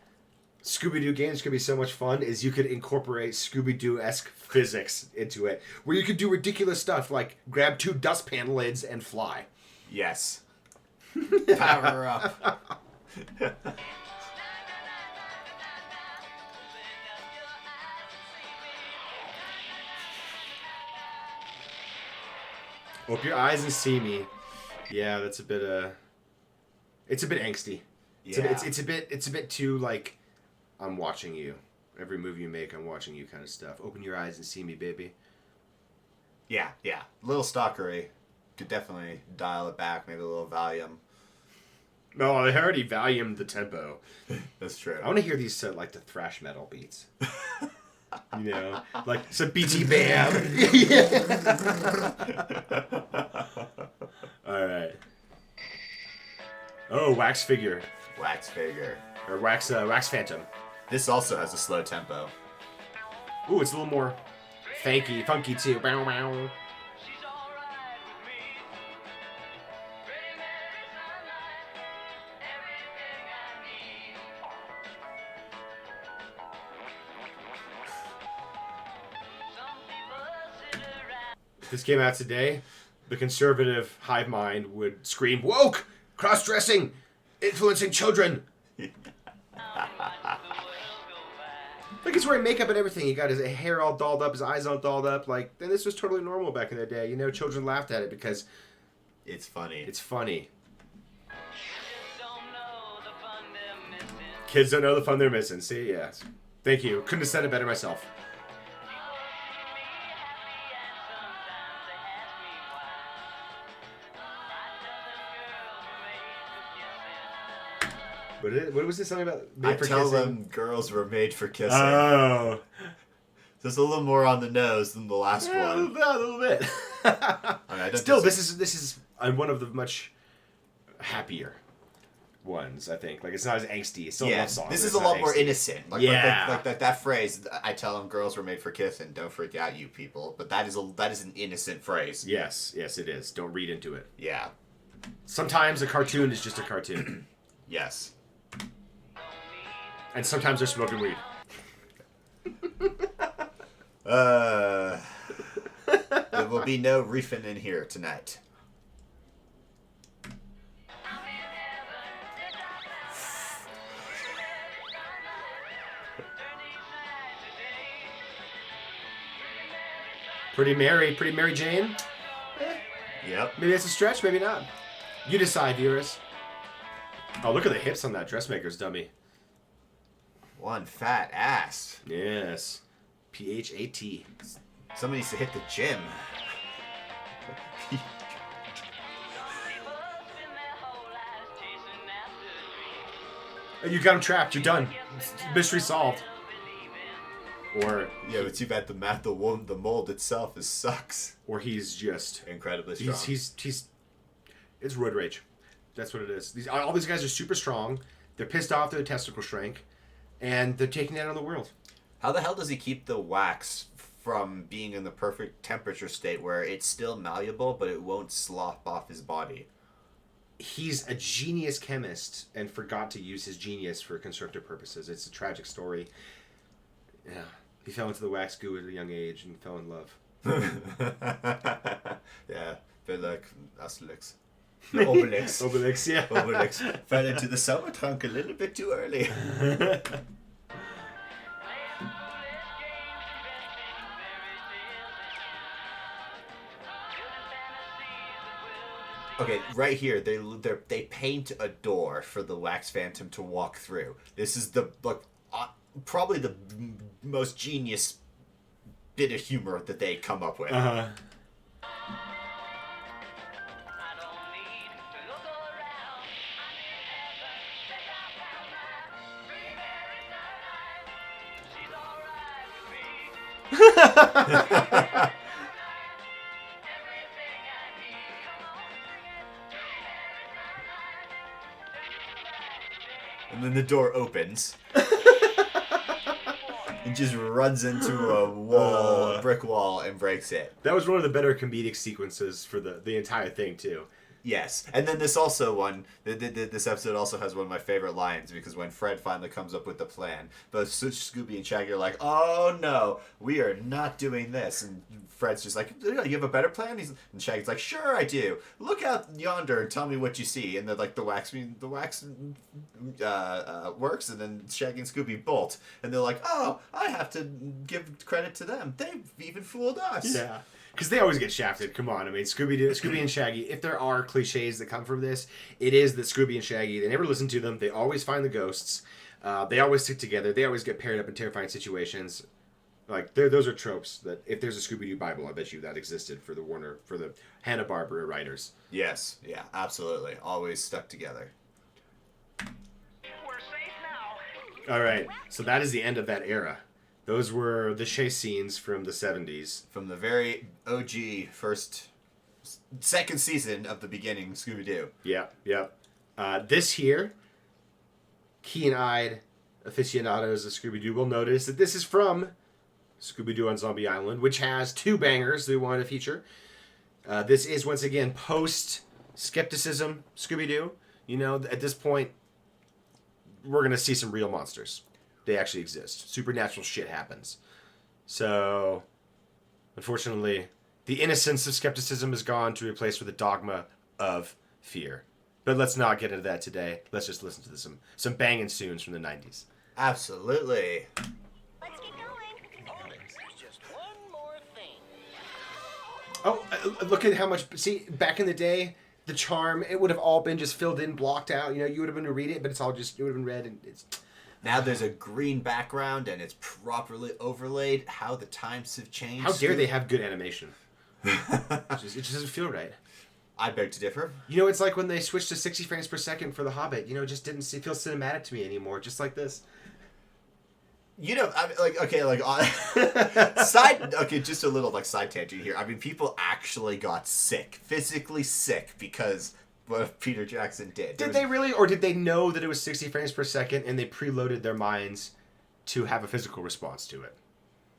Scooby-Doo games could be so much fun is you could incorporate Scooby-Doo-esque physics into it, where you could do ridiculous stuff like grab 2 dustpan lids and fly. Yes. Power up. Open your eyes and see me. Yeah, that's a bit it's a bit angsty. Yeah. It's a bit too like I'm watching you. Every move you make, I'm watching you kind of stuff. Open your eyes and see me, baby. Yeah. A little stalkery. Could definitely dial it back, maybe a little Valium. No, I already Valiumed the tempo. That's true. I want to hear these like the thrash metal beats. Like some BT Bam. All right. Oh, Wax Figure. Wax Figure. Or Wax Phantom. This also has a slow tempo. Ooh, it's a little more funky too. Bow, bow. She's alright with me. Pretty Mary Sunlight, everything I need. Some people sit around. If this came out today, the conservative hive mind would scream, "Woke! Cross-dressing! Influencing children!" Like, he's wearing makeup and everything. He got his hair all dolled up, his eyes all dolled up. Like, and this was totally normal back in the day. Children laughed at it because It's funny. it's funny. Don't know the fun they're missing. Kids don't know the fun they're missing. See, yes. Thank you. Couldn't have said it better myself. What was this something about? I Made for tell kissing? them girls were made for kissing. Oh. Just a little more on the nose than the last Yeah, one. a little bit. I don't Still, disagree. this is one of the much happier ones, I think. Like, it's not as angsty. It's still a Yeah, love song. this but is it's a not lot more angsty. innocent. Like, Yeah. like that phrase. I tell them girls were made for kissing. Don't freak out, you people. But that is an innocent phrase. Yes, it is. Don't read into it. Yeah. Sometimes a cartoon is just a cartoon. Yes. And sometimes they're smoking weed. There will be no reefing in here tonight. Pretty Mary Jane? Yep. Maybe that's a stretch, maybe not. You decide, viewers. Oh, look at the hips on that dressmaker's dummy. One fat ass. Yes. PHAT. Somebody needs to hit the gym. You got him trapped. You're done. Mystery solved. Or Yeah, but too bad the mold itself sucks. or he's just Incredibly strong. he's it's roid rage. That's what it is. All these guys are super strong. They're pissed off their testicle shrank, and they're taking it out on the world. How the hell does he keep the wax from being in the perfect temperature state where it's still malleable but it won't slop off his body? He's a genius chemist and forgot to use his genius for constructive purposes. It's a tragic story. Yeah. He fell into the wax goo at a young age and fell in love. Yeah, bit like Asterix. The Obelix. Obelix, yeah. Obelix fell into the summer trunk a little bit too early. Okay, right here they paint a door for the Wax Phantom to walk through. This is probably the most genius bit of humor that they come up with. Uh-huh. And then the door opens. And just runs into a brick wall, and breaks it. That was one of the better comedic sequences for the entire thing, too. Yes, and then this this episode also has one of my favorite lines, because when Fred finally comes up with the plan, both Scooby and Shaggy are like, "Oh no, we are not doing this," and Fred's just like, "You have a better plan?" And Shaggy's like, "Sure, I do. Look out yonder and tell me what you see." And then like the wax works, and then Shaggy and Scooby bolt, and they're like, "Oh, I have to give credit to them. They've even fooled us." Yeah. Because they always get shafted. Come on. I mean, Scooby and Shaggy, if there are cliches that come from this, it is that Scooby and Shaggy, they never listen to them. They always find the ghosts. They always stick together. They always get paired up in terrifying situations. Like, those are tropes that if there's a Scooby-Doo Bible, I bet you that existed for the Hanna-Barbera writers. Yes. Yeah, absolutely. Always stuck together. We're safe now. All right. So that is the end of that era. Those were the chase scenes from the 70s. From the very OG second season of the beginning Scooby-Doo. Yeah. This here, keen-eyed aficionados of Scooby-Doo will notice that this is from Scooby-Doo on Zombie Island, which has two bangers they wanted to feature. This is, once again, post-skepticism Scooby-Doo. You know, at this point, we're going to see some real monsters. They actually exist. Supernatural shit happens. So, unfortunately, the innocence of skepticism is gone to be replaced with the dogma of fear. But let's not get into that today. Let's just listen to some banging tunes from the 90s. Absolutely. Let's get going. Oh, there's just one more thing. Oh, look at how much... See, back in the day, the charm, it would have all been just filled in, blocked out. You know, you would have been to read it, but it would have been read, and it's... Now there's a green background and it's properly overlaid. How the times have changed. How dare they have good animation? It just doesn't feel right. I beg to differ. You know, it's like when they switched to 60 frames per second for The Hobbit. You know, it just didn't feel cinematic to me anymore, just like this. You know, I mean, just a little like side tangent here. I mean, people actually got sick, physically sick, because what Peter Jackson did. Did they really, or did they know that it was 60 frames per second and they preloaded their minds to have a physical response to it?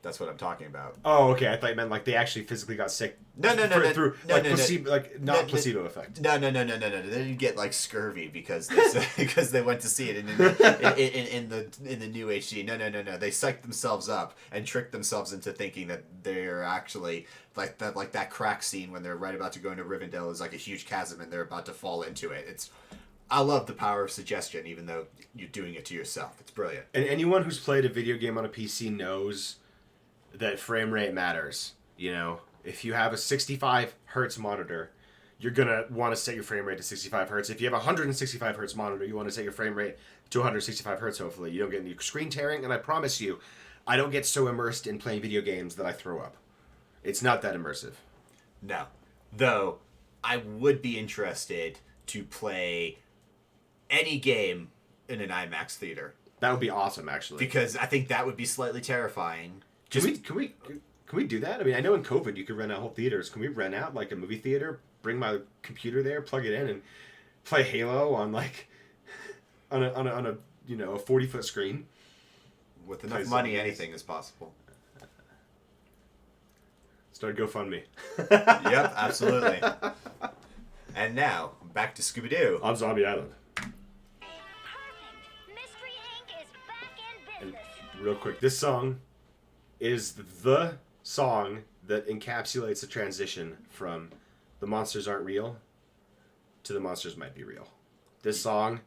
That's what I'm talking about. Oh, okay. I thought you meant like they actually physically got sick. No. Through placebo, like not placebo effect. No. They didn't get like scurvy because they went to see it in the new HD. No. They psyched themselves up and tricked themselves into thinking that they're actually like that crack scene when they're right about to go into Rivendell is like a huge chasm and they're about to fall into it. I love the power of suggestion, even though you're doing it to yourself. It's brilliant. And anyone who's played a video game on a PC knows that frame rate matters. You know, if you have a 65 hertz monitor, you're gonna want to set your frame rate to 65 hertz. If you have a 165 hertz monitor, you want to set your frame rate to 165 hertz. Hopefully, you don't get any screen tearing. And I promise you, I don't get so immersed in playing video games that I throw up. It's not that immersive. No, though I would be interested to play any game in an IMAX theater. That would be awesome, actually. Because I think that would be slightly terrifying. Can we do that? I mean, I know in COVID you could rent out whole theaters. Can we rent out like a movie theater, bring my computer there, plug it in, and play Halo on like on a a 40-foot screen? With enough money, anything is possible. Start a GoFundMe. Yep, absolutely. And now back to Scooby-Doo on Zombie Island. Perfect. Mystery Inc. is back in And business. real quick, this song is the song that encapsulates the transition from The Monsters Aren't Real to The Monsters Might Be Real. This song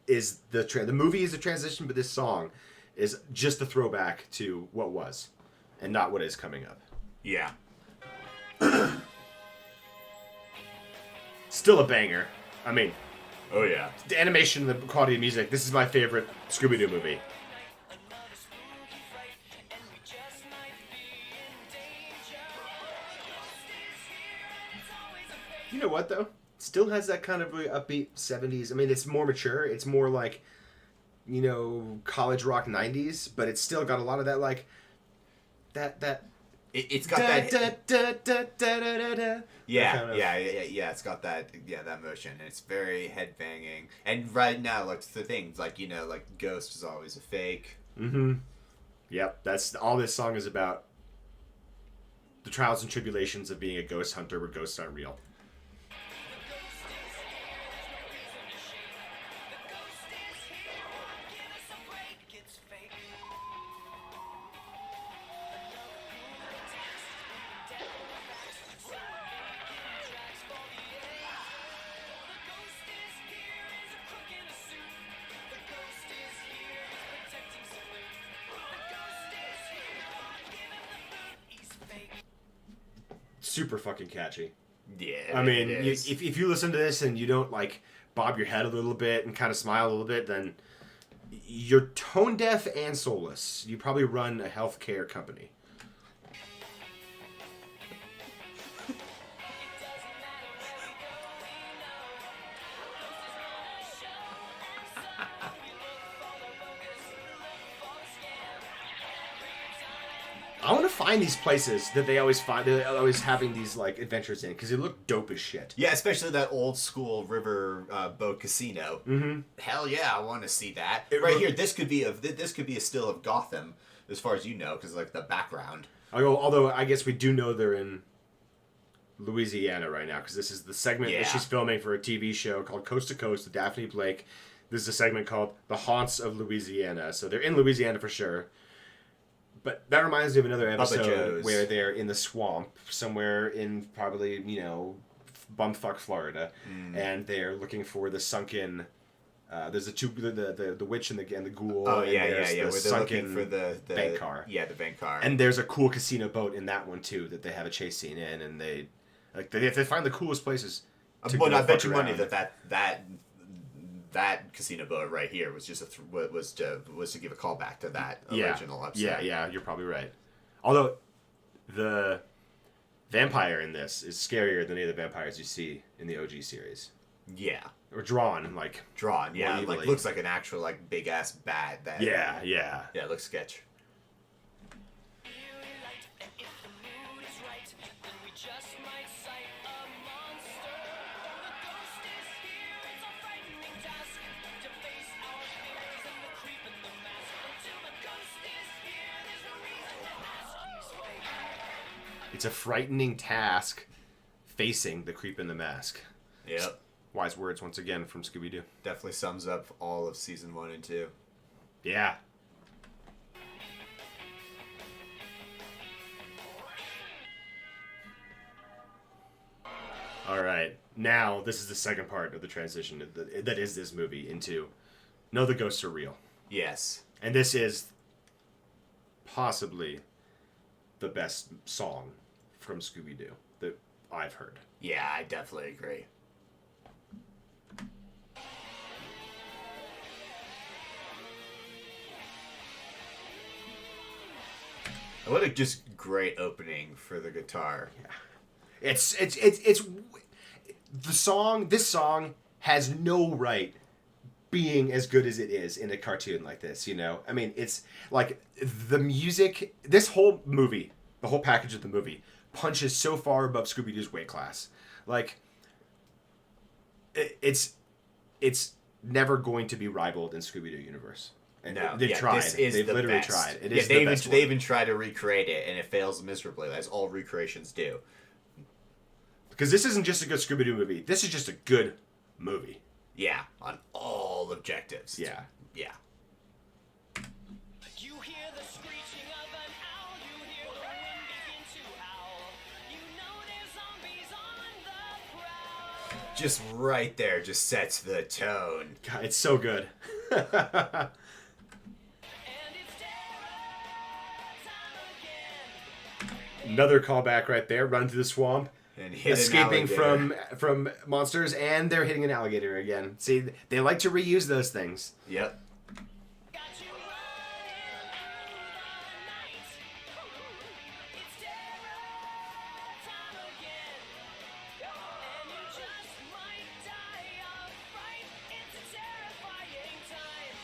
is the movie is a transition, but this song is just a throwback to what was and not what is coming up. Yeah. Still a banger. I mean, Oh yeah. the animation, the quality of music, this is my favorite Scooby-Doo movie. You know what, though? Still has that kind of really upbeat 70s. I mean, it's more mature. It's more like, college rock 90s, but it's still got a lot of that, like, that... It's got that... Yeah, kind of- yeah. It's got that motion. It's very head banging. And right now, like the things like Ghost is always a fake. Mm-hmm. Yep, that's all this song is about. The trials and tribulations of being a ghost hunter where ghosts aren't real. Super fucking catchy. Yeah. I mean, it is. if you listen to this and you don't like bob your head a little bit and kind of smile a little bit, then you're tone deaf and soulless. You probably run a healthcare company. I want to find these places that they always find. They're always having these like adventures in because they look dope as shit. Yeah, especially that old school river boat casino. Mm-hmm. Hell yeah, I want to see that. It Right look- here, this could be a still of Gotham, as far as you know, because like the background. Although I guess we do know they're in Louisiana right now because this is the segment Yeah. that she's filming for a TV show called Coast to Coast with Daphne Blake. This is a segment called The Haunts of Louisiana. So they're in Louisiana for sure. But that reminds me of another episode Joe's. where they're in the swamp somewhere in probably, bumfuck Florida, and they're looking for the sunken. There's the witch and the ghoul. Oh and yeah, there's yeah. the Where they're looking sunken for the bank car. Yeah, the bank car. And there's a cool casino boat in that one too that they have a chase scene in, and they find the coolest places. To but go I bet fuck you money around. that casino boat right here was just was to give a callback to that original episode. Yeah, you're probably right. Although the vampire in this is scarier than any of the vampires you see in the OG series. Yeah. Or drawn like Drawn, yeah, more like evilly. looks like an actual like big ass bat. That Yeah. yeah, it looks sketch. It's a frightening task facing the creep in the mask. Yep. Wise words once again from Scooby-Doo. Definitely sums up all of season 1 and 2. Yeah. All right. Now, this is the second part of the transition that is this movie into no, the ghosts are real. Yes. And this is possibly the best song from Scooby-Doo that I've heard. Yeah, I definitely agree. What a just great opening for the guitar. It's the song. This song has no right being as good as it is in a cartoon like this. You know, I mean, it's like the music. This whole movie, the whole package of the movie, punches so far above Scooby-Doo's weight class. Like, it's never going to be rivaled in Scooby-Doo universe. And No, they've tried. This is They've the literally best. tried. It yeah, is they the best even one. they even try to recreate it, and it fails miserably, as all recreations do. Because this isn't just a good Scooby-Doo movie. This is just a good movie. Yeah, on all objectives. Yeah. Yeah. You hear the screeching of an owl, you hear the wind begin to howl. You know there's zombies on the prowl. Just right there, just sets the tone. God, it's so good. And it's terror time again. Another callback right there. Run through the swamp, And hit an escaping alligator. from monsters, and they're hitting an alligator again. See, they like to reuse those things. Yep. Got you running through the night. It's terror time again. And you just might die of fright. It's a terrifying time.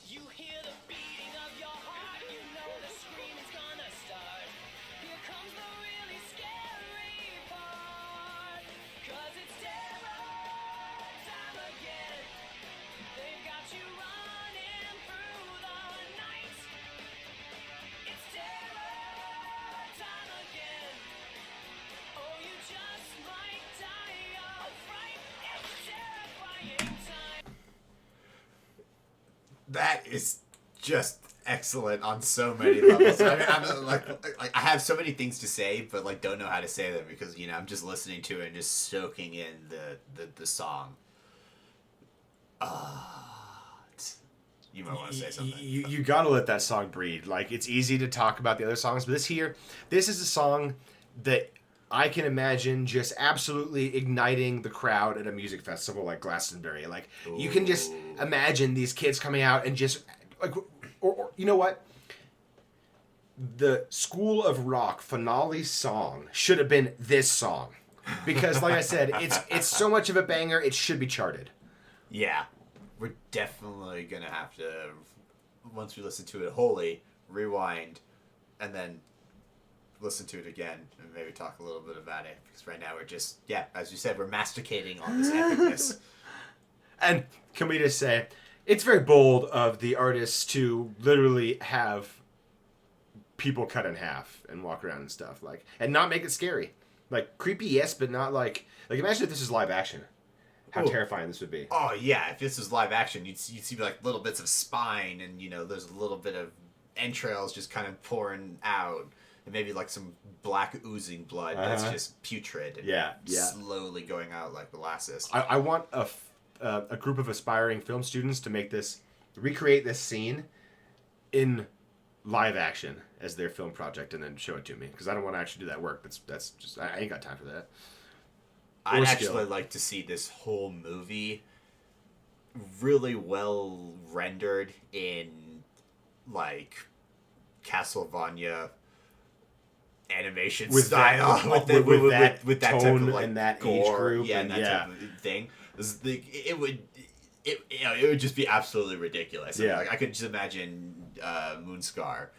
You hear the beating of your heart. You know the screaming's gonna start. Here comes the really scary part. 'Cause it's terror time again. They've got you running through the night. It's terror time again. Oh, you just might die of fright. It's a terrifying time. That is just excellent on so many levels. I mean, I'm like I have so many things to say, but like don't know how to say them because I'm just listening to it and just soaking in the song. You might want to say something. You gotta let that song breathe. Like, it's easy to talk about the other songs, but this is a song that I can imagine just absolutely igniting the crowd at a music festival like Glastonbury. Like, you can just imagine these kids coming out and just like, or you know what? The School of Rock finale song should have been this song, because like I said, it's so much of a banger. It should be charted. Yeah, we're definitely gonna have to, once we listen to it wholly, rewind, and then listen to it again and maybe talk a little bit about it, because right now we're just, as you said, we're masticating on this epicness. And can we just say, it's very bold of the artists to literally have people cut in half and walk around and stuff, like, and not make it scary. Like, creepy, yes, but not like imagine if this is live action. How Ooh. terrifying this would be. Oh yeah, if this was live action, you'd see like little bits of spine, and there's a little bit of entrails just kind of pouring out, and maybe like some black oozing blood that's just putrid. And Yeah. slowly going out like molasses. I want a group of aspiring film students to recreate this scene in live action as their film project, and then show it to me, because I don't want to actually do that work. That's just, I ain't got time for that. I'd Or actually skill. like to see this whole movie really well rendered in like Castlevania animation With that- style, with that type tone of like and that gore, age group, and and that type of thing. It would just be absolutely ridiculous. I mean, Yeah. like I could just imagine Moonscar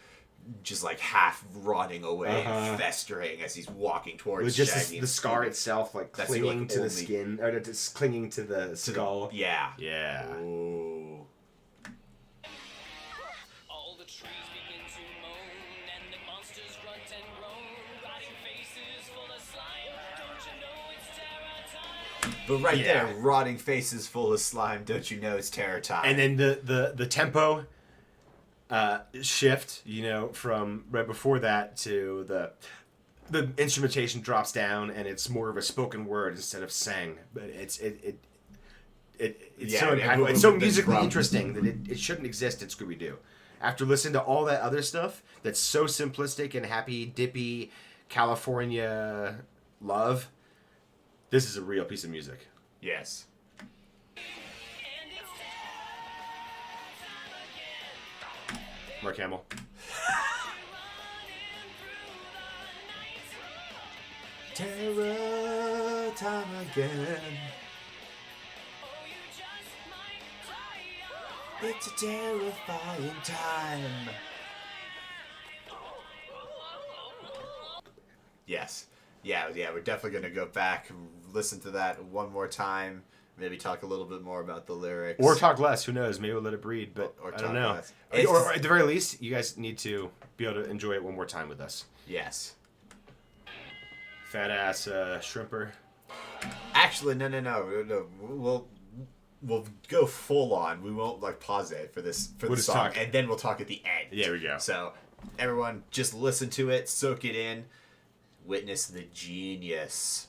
just like half rotting away and festering as he's walking towards With just Shaggy the and scar Scooby. itself, like That's clinging like to the only- skin, or just clinging to the skull. Yeah. Yeah. Ooh. All the trees begin to moan, and the But right Yeah. there, rotting faces full of slime. Don't you know it's terror time? And then the tempo shift, from right before that to the instrumentation drops down and it's more of a spoken word instead of sang. But it's so impactful. It's so musically interesting that it shouldn't exist in Scooby-Doo. After listening to all that other stuff that's so simplistic and happy, dippy, California love, this is a real piece of music. Yes. Mark Hamill. Terror time again. It's a terrifying time. Yes. Yeah, we're definitely going to go back, listen to that one more time, maybe talk a little bit more about the lyrics. Or talk less, who knows? Maybe we'll let it breed, but Or I talk don't know. less. Or at the very least, you guys need to be able to enjoy it one more time with us. Yes. Fat ass shrimper. Actually, no. We'll go full on. We won't pause it for this We'll just song, talk. and then we'll talk at the end. There we go. So everyone, just listen to it, soak it in, witness the genius.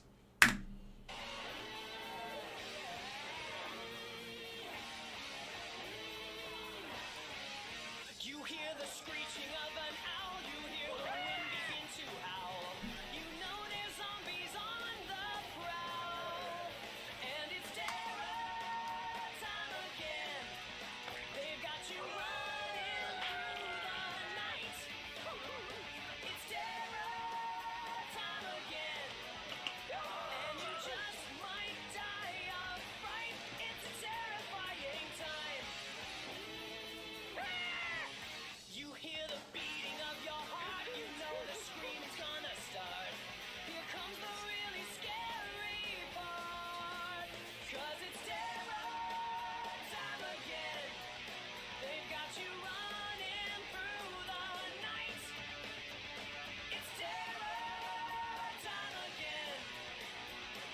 You hear the screeching of an owl, you hear the wind begin to howl. You know there's zombies on the prowl, and it's terror time again. They've got you running through the night. It's terror time again, and you just might die of fright. It's a terrifying time. You hear the beating of your heart, you know the scream's gonna start. Here comes the really scary part, 'cause it's terror time again. They've got you running through the night. It's terror time again.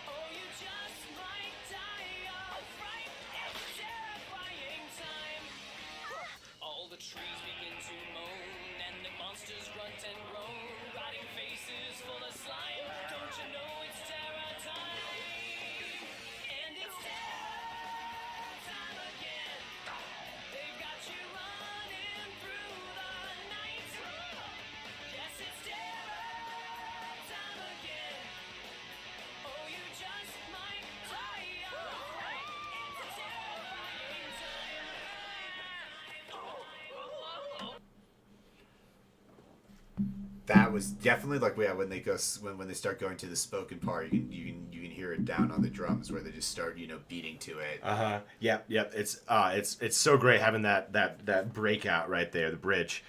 Oh, you just might die of fright. It's a terrifying time. All the trees begin to moan, and the monsters grunt and groan, rotting faces full of slime. Don't you know it's terror time? And it's terror time again. They've got you running through the night. Yes, it's terror time again. Oh, you just might die of fright. It's a terrifying time. That was definitely when they go when they start going to the spoken part. You can hear it down on the drums where they just start beating to it. Yep. It's so great having that breakout right there, the bridge.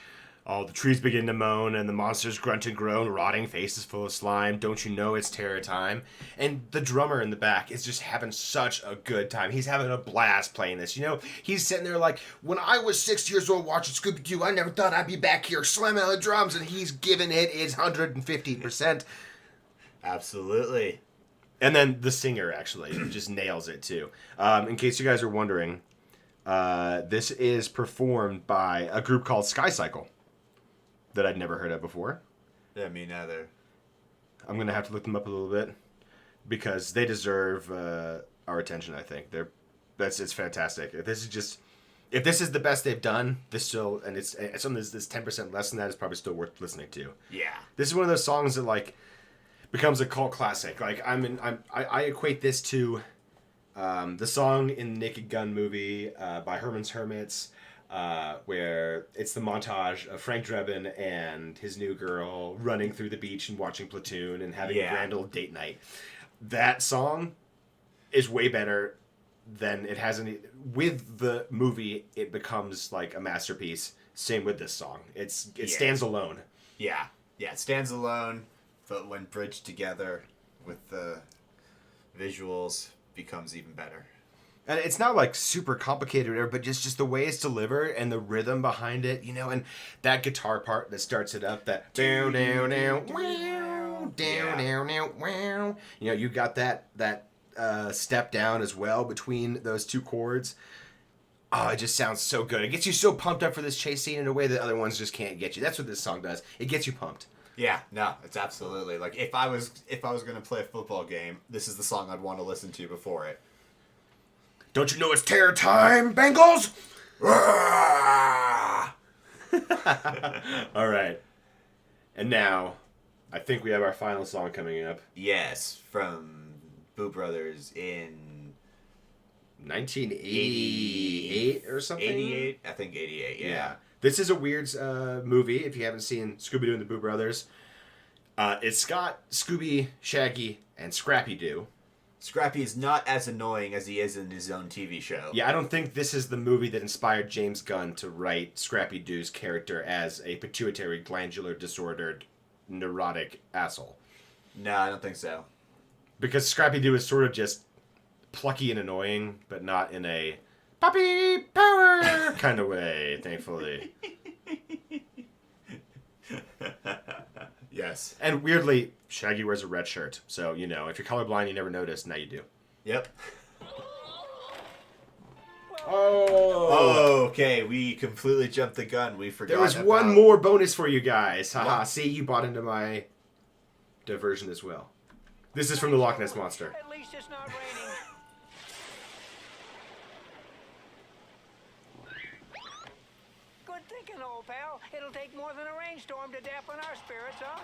All the trees begin to moan, and the monsters grunt and groan, rotting faces full of slime. Don't you know it's terror time? And the drummer in the back is just having such a good time. He's having a blast playing this. He's sitting there like, when I was 6 years old watching Scooby-Doo, I never thought I'd be back here slamming on the drums, and he's giving it his 150%. Absolutely. And then the singer actually just nails it too. In case you guys are wondering, this is performed by a group called Sky Cycle that I'd never heard of before. Yeah, me neither. I'm gonna have to look them up a little bit because they deserve our attention. I think it's fantastic. If this is the best they've done, it's something that's 10% less than that is probably still worth listening to. Yeah. This is one of those songs that becomes a cult classic. I equate this to the song in the Naked Gun movie by Herman's Hermits, where it's the montage of Frank Drebin and his new girl running through the beach and watching Platoon and having a grand old date night. That song is way better than it has any. With the movie, it becomes like a masterpiece. Same with this song. It stands alone. Yeah. It stands alone, but when bridged together with the visuals, becomes even better. And it's not like super complicated or whatever, but just the way it's delivered and the rhythm behind it, you know, and that guitar part that starts it up, that down, down, down, wow, down, down, down, wow. You know, you got that step down as well between those two chords. Oh, it just sounds so good. It gets you so pumped up for this chase scene in a way that other ones just can't get you. That's what this song does. It gets you pumped. Yeah, no, it's absolutely like if I was gonna play a football game, this is the song I'd want to listen to before it. Don't you know it's terror time, Bengals? All right. And now, I think we have our final song coming up. Yes, from Boo Brothers in 1988 or something? 88? I think 88, yeah. This is a weird movie, if you haven't seen Scooby-Doo and the Boo Brothers. It's got Scooby, Shaggy, and Scrappy-Doo. Scrappy is not as annoying as he is in his own TV show. Yeah, I don't think this is the movie that inspired James Gunn to write Scrappy-Doo's character as a pituitary glandular disordered neurotic asshole. No, I don't think so. Because Scrappy-Doo is sort of just plucky and annoying, but not in a puppy power kind of way, thankfully. Yes. And weirdly, Shaggy wears a red shirt. So, you know, if you're colorblind, you never noticed. Now you do. Yep. Oh. Okay, we completely jumped the gun. We forgot. There was one more bonus for you guys. Haha, see, you bought into my diversion as well. This is from the Loch Ness Monster. At least it's not raining. Good thinking, old pal. It'll take more than a rainstorm to dampen our spirits, huh?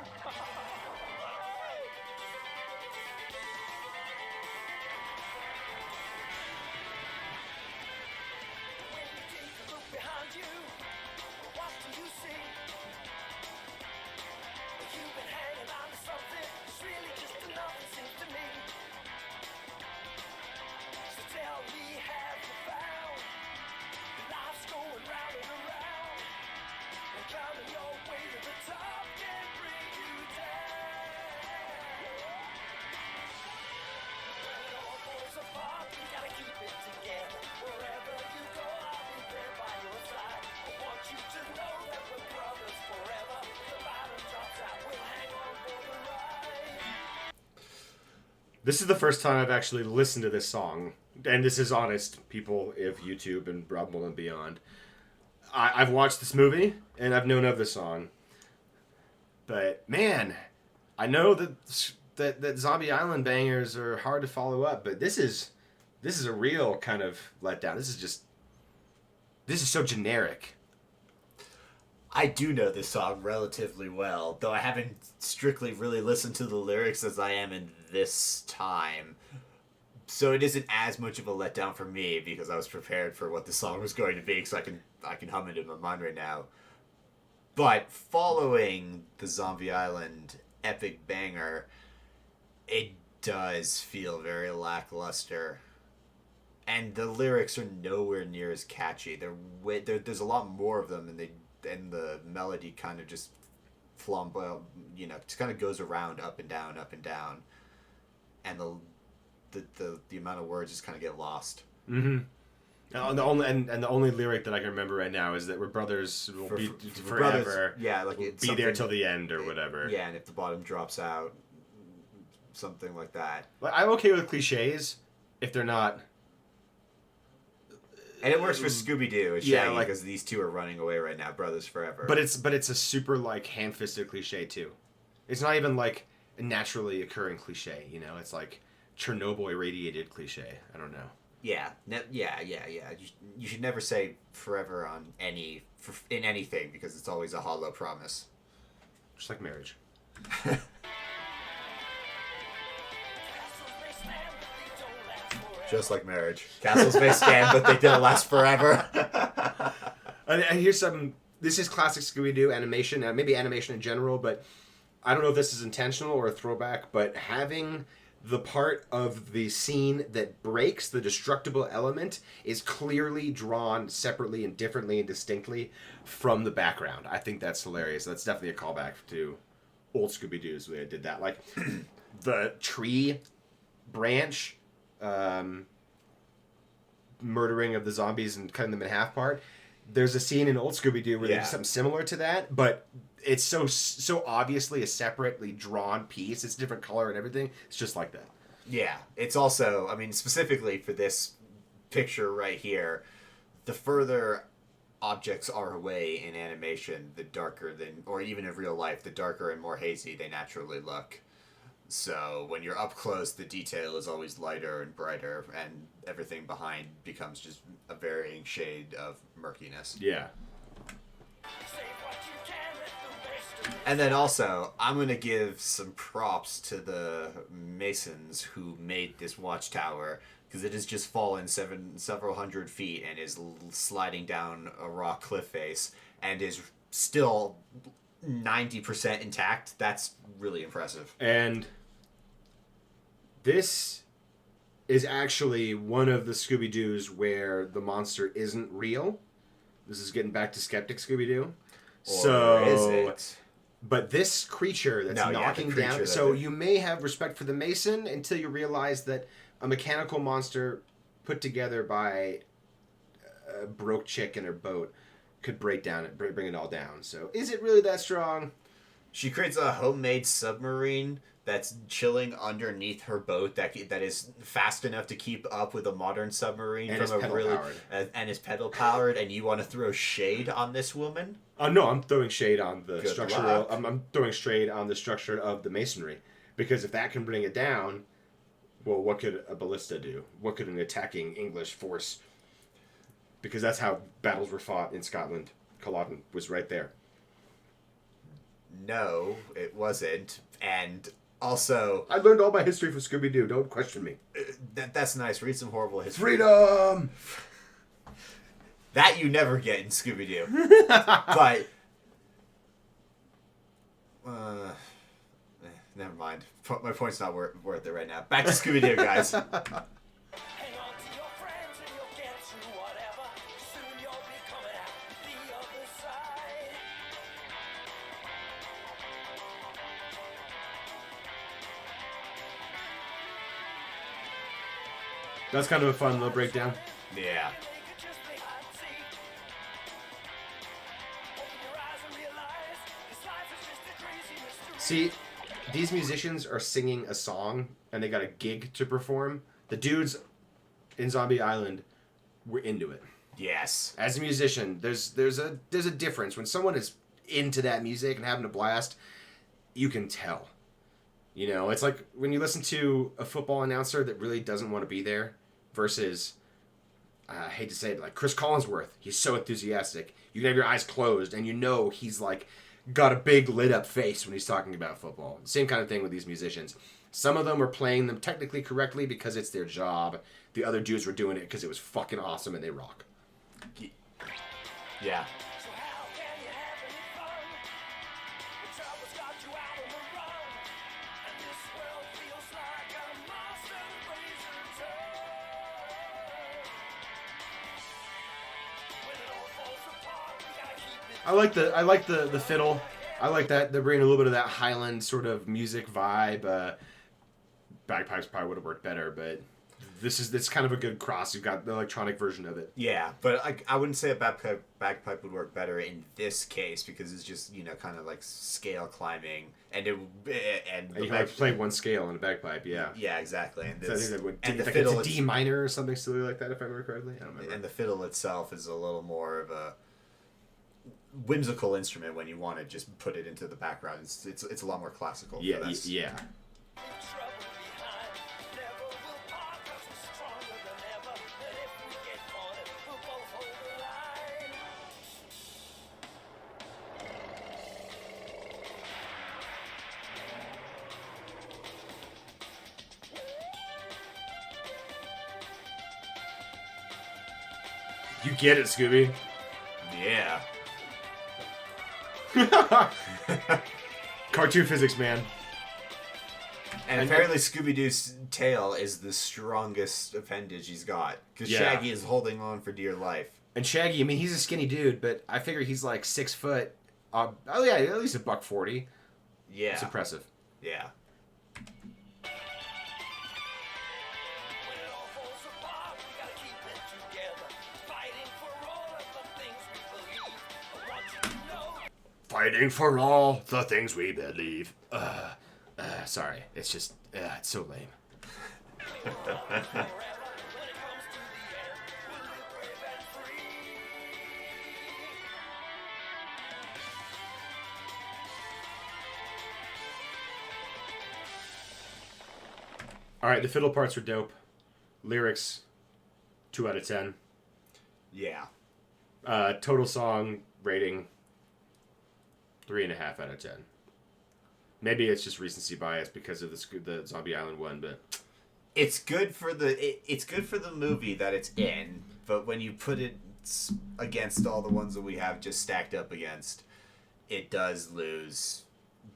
When you take a look behind you, what do you see? You've been hanging on to something. It's really just enough, it seems to me. So tell me, have you found life's going round and around, and climbing your way to the top can bring you down. When it all falls apart, you gotta keep it together. Wherever you go, I'll be there by your side. I want you to know that we're brothers forever. The bottom drops out, we'll hang on for the ride. This is the first time I've actually listened to this song. And this is honest, people of YouTube and Rumble and beyond. I've watched this movie, and I've known of this song. But, man, I know that Zombie Island bangers are hard to follow up, but this is a real kind of letdown. This is so generic. I do know this song relatively well, though I haven't strictly really listened to the lyrics as I am in this time. So it isn't as much of a letdown for me because I was prepared for what the song was going to be, so I can hum it in my mind right now. But following the Zombie Island epic banger, it does feel very lackluster. And the lyrics are nowhere near as catchy. There's a lot more of them, and the melody kind of just flamboyant, just kind of goes around up and down, and the amount of words just kind of get lost. Mm-hmm. The only lyric that I can remember right now is that we're brothers will be forever. Brothers, yeah, like we'll it's be there till the end or whatever. Yeah, and if the bottom drops out, something like that. Like, I'm okay with cliches if they're not. And it works for Scooby-Doo and Yeah, Shaggy like- because these two are running away right now, brothers forever. But it's a super like ham-fisted cliche too. It's not even like a naturally occurring cliche. It's like Chernobyl irradiated cliche. I don't know. Yeah. You should never say forever on in anything because it's always a hollow promise. Just like marriage. Just like marriage. Castles may stand, but they don't last forever. And here's something. This is classic Scooby-Doo animation, maybe animation in general, but I don't know if this is intentional or a throwback, but having the part of the scene that breaks the destructible element is clearly drawn separately and differently and distinctly from the background. I think that's hilarious. That's definitely a callback to old Scooby-Doo's where they did that. Like, the tree branch murdering of the zombies and cutting them in half part. There's a scene in old Scooby-Doo where they do something similar to that, but it's so obviously a separately drawn piece. It's a different color and everything. It's just like that. Yeah. It's also, I mean, specifically for this picture right here, the further objects are away in animation, the darker or even in real life, the darker and more hazy they naturally look. So when you're up close, the detail is always lighter and brighter, and everything behind becomes just a varying shade of murkiness. Yeah. And then also, I'm going to give some props to the masons who made this watchtower, because it has just fallen several hundred feet and is sliding down a rock cliff face and is still 90% intact. That's really impressive. And this is actually one of the Scooby-Doos where the monster isn't real. This is getting back to Skeptic Scooby-Doo. So is it? But this creature that's knocking down... So you may have respect for the Mason until you realize that a mechanical monster put together by a broke chick in her boat could bring it all down. So is it really that strong? She creates a homemade submarine that's chilling underneath her boat that is fast enough to keep up with a modern submarine and is pedal powered. And you want to throw shade on this woman? No, I'm throwing shade on the Good structure. luck. I'm throwing shade on the structure of the masonry, because if that can bring it down, well, what could a ballista do? What could an attacking English force? Because that's how battles were fought in Scotland. Culloden was right there. No, it wasn't. And also, I learned all my history from Scooby-Doo. Don't question me. That's nice. Read some horrible history. Freedom! That you never get in Scooby-Doo. But never mind. My point's not worth it right now. Back to Scooby-Doo, guys. Hang on to your friends and you'll get through whatever. Soon you'll be coming out the other side. That's kind of a fun little breakdown. Yeah. They could just be hide and seek. Open your eyes and realize this life is just a crazy mystery. See, these musicians are singing a song, and they got a gig to perform. The dudes in Zombie Island were into it. Yes. As a musician, there's a difference. When someone is into that music and having a blast, you can tell. You know, it's like when you listen to a football announcer that really doesn't want to be there versus, I hate to say it, like Chris Collinsworth. He's so enthusiastic. You can have your eyes closed and you know he's like got a big lit up face when he's talking about football. Same kind of thing with these musicians. Some of them are playing them technically correctly because it's their job. The other dudes were doing it because it was fucking awesome and they rock. Yeah. So how can you have any fun? The trouble's got you out on the run. And this world feels like a monster razor tongue. When it all falls apart, we gotta keep it. I like the fiddle. I like that they're bringing a little bit of that Highland sort of music vibe. Bagpipes probably would have worked better, but this kind of a good cross. You've got the electronic version of it. Yeah, but I wouldn't say a bagpipe would work better in this case because it's just, you know, kind of like scale climbing and And you can like play one scale on a bagpipe, yeah. Yeah, exactly. And So I think that would and the like fiddle it's a D minor or something silly like that, if I remember correctly. I don't remember. and the fiddle itself is a little more of a whimsical instrument when you want to just put it into the background. It's a lot more classical. Yeah, for this. yeah. Trouble behind. Never will part 'cause we're stronger than ever. And if we get caught, we'll both hold the line. You get it, Scooby. Yeah. Cartoon physics, man. And apparently Scooby-Doo's tail is the strongest appendage he's got. Because Yeah. Shaggy is holding on for dear life. And Shaggy, I mean, he's a skinny dude, but I figure he's like 6 foot. Oh yeah, at least $140. Yeah. It's impressive. Yeah. When it all falls apart, we gotta keep it fighting for all the things we believe. Sorry, it's just, it's so lame. All right, the fiddle parts were dope. Lyrics, 2 out of 10. Yeah. Total song rating, 3.5 out of 10. Maybe it's just recency bias because of the Zombie Island one, but It's good for the movie that it's in, but when you put it against all the ones that we have just stacked up against, it does lose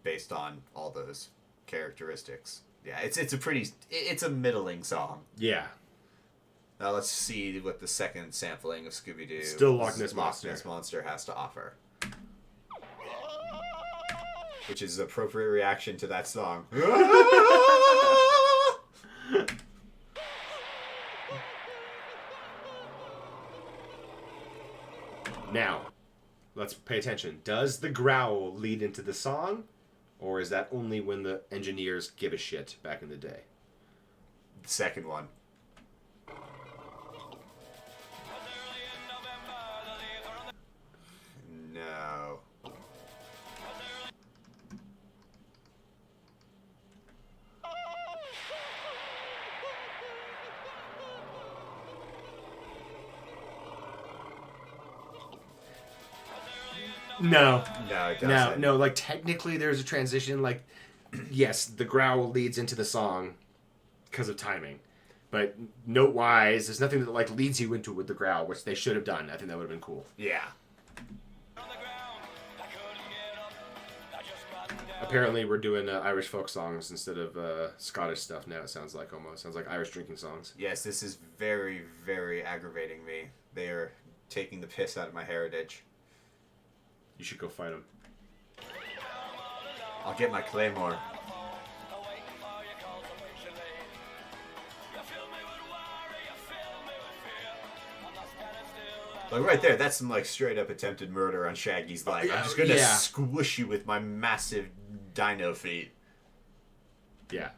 based on all those characteristics. Yeah, it's a middling song. yeah. Now let's see what the second sampling of Scooby-Doo Still Loch Ness Monster. Monster has to offer. Which is appropriate reaction to that song. Now, let's pay attention. Does the growl lead into the song, or is that only when the engineers give a shit back in the day? The second one. No. No. No, it No, doesn't. no, like technically there's a transition, like, yes, the growl leads into the song because of timing. But note-wise, there's nothing that, like, leads you into it with the growl, which they should have done. I think that would have been cool. Yeah. Apparently we're doing Irish folk songs instead of Scottish stuff now, it sounds like almost. Sounds like Irish drinking songs. Yes, this is very, very aggravating me. They are taking the piss out of my heritage. You should go fight them. I'll get my claymore. Like right there, that's some like straight up attempted murder on Shaggy's life. I'm just gonna Yeah. squish you with my massive dino feet. Yeah.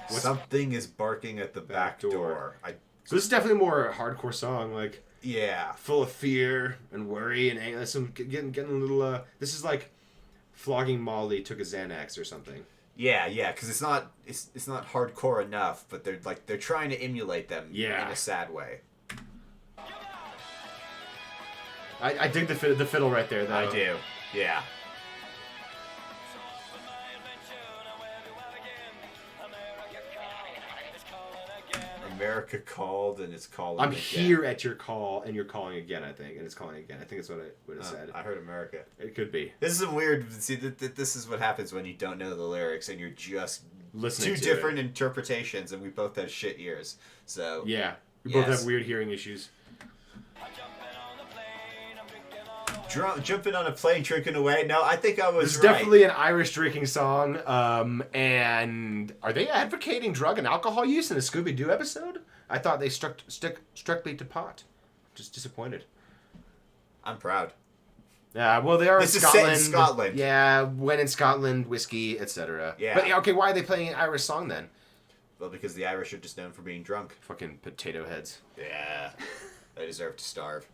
Something is barking at the back door. So this is definitely a more hardcore song, like Yeah. full of fear and worry and anger. Some getting a little. This is like flogging Molly took a Xanax or something. Yeah, because it's not hardcore enough, but they're trying to emulate them in a sad way. I dig the fiddle right there, though. I do. Yeah. America called and it's calling I'm again. here at your call and you're calling again, I think. And it's calling again. I think that's what it would have said. I heard America. It could be. This is a weird... See, this is what happens when you don't know the lyrics and you're just... Listening two to different interpretations, and we both have shit ears. So... Yeah. We both Yes. have weird hearing issues. Jumping on a plane, drinking away. No, I think I was This is right. definitely an Irish drinking song. And are they advocating drug and alcohol use in a Scooby-Doo episode? I thought they strictly to pot. Just disappointed. I'm proud. Yeah, well, they are This in is set Scotland. in Scotland. Yeah, when in Scotland, whiskey, etc. Yeah. But okay, why are they playing an Irish song then? Well, because the Irish are just known for being drunk. Fucking potato heads. Yeah. They deserve to starve.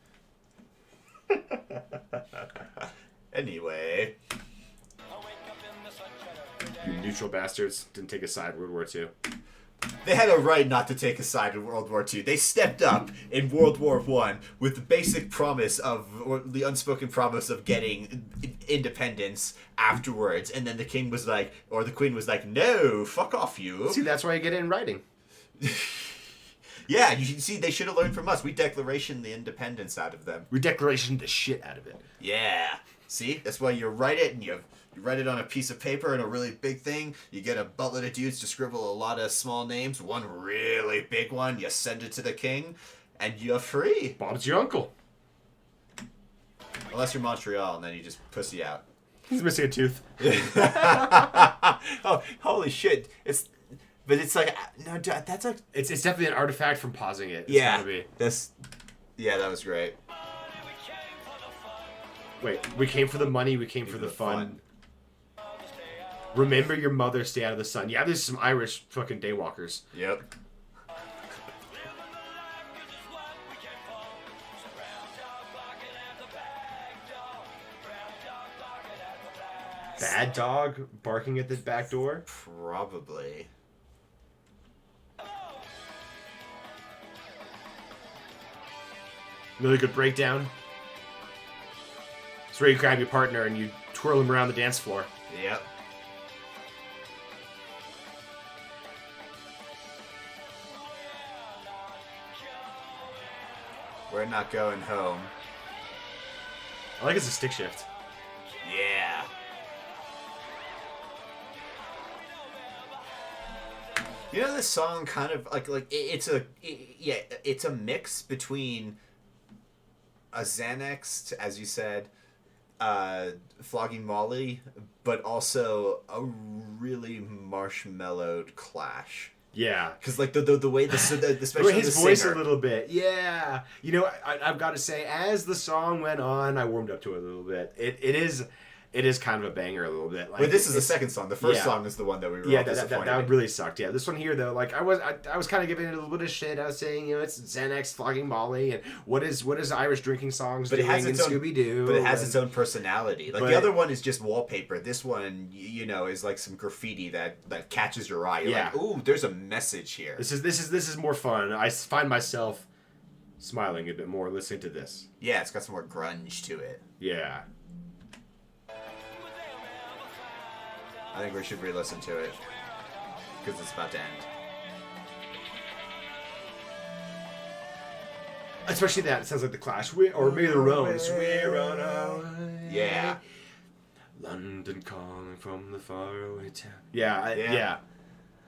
Anyway. You neutral bastards didn't take a side World War II. They had a right not to take a side in World War II. They stepped up in World War I with the basic promise of, or the unspoken promise of getting independence afterwards. And then the king was like, or the queen was like, no, fuck off you. See, that's why you get it in writing. Yeah, you see, they should have learned from us. We declaration the independence out of them. We declaration the shit out of it. Yeah. See? That's why you write it, and you write it on a piece of paper in a really big thing. You get a buttload of dudes to scribble a lot of small names. One really big one. You send it to the king, and you're free. Bob's your uncle. Unless you're Montreal, and then you just pussy out. He's missing a tooth. Oh, holy shit. But it's like no, that's like It's definitely an artifact from pausing it. It's yeah. gotta be. That was great. Wait, we came for the money. We came for the fun. Remember your mother. Stay out of the sun. Yeah, there's some Irish fucking daywalkers. Yep. Bad dog barking at the back door. Probably. Really good breakdown. It's where you grab your partner and you twirl him around the dance floor. Yep. We're not going home. I like it's a stick shift. Yeah. You know, this song kind of it's a mix between a Xanax, as you said, flogging Molly, but also a really marshmallowed Clash. Yeah, because like the way especially his the voice singer. a little bit. Yeah, you know, I've got to say, as the song went on, I warmed up to it a little bit. It is kind of a banger a little bit. Like, But this is the second song. The first song is the one that we were all disappointed in. that really sucked. Yeah, this one here though, like I was kind of giving it a little bit of shit. I was saying, you know, it's Xanax flogging Molly, and what is Irish drinking songs doing in Scooby-Doo? But it has its own personality. Like the other one is just wallpaper. This one, you know, is like some graffiti that catches your eye. You're like, ooh, there's a message here. This is more fun. I find myself smiling a bit more listening to this. Yeah, it's got some more grunge to it. Yeah. I think we should re-listen to it because it's about to end. Especially that, it sounds like the Clash, or maybe the Ramones. We're on our way. Yeah. London calling from the faraway town. Yeah.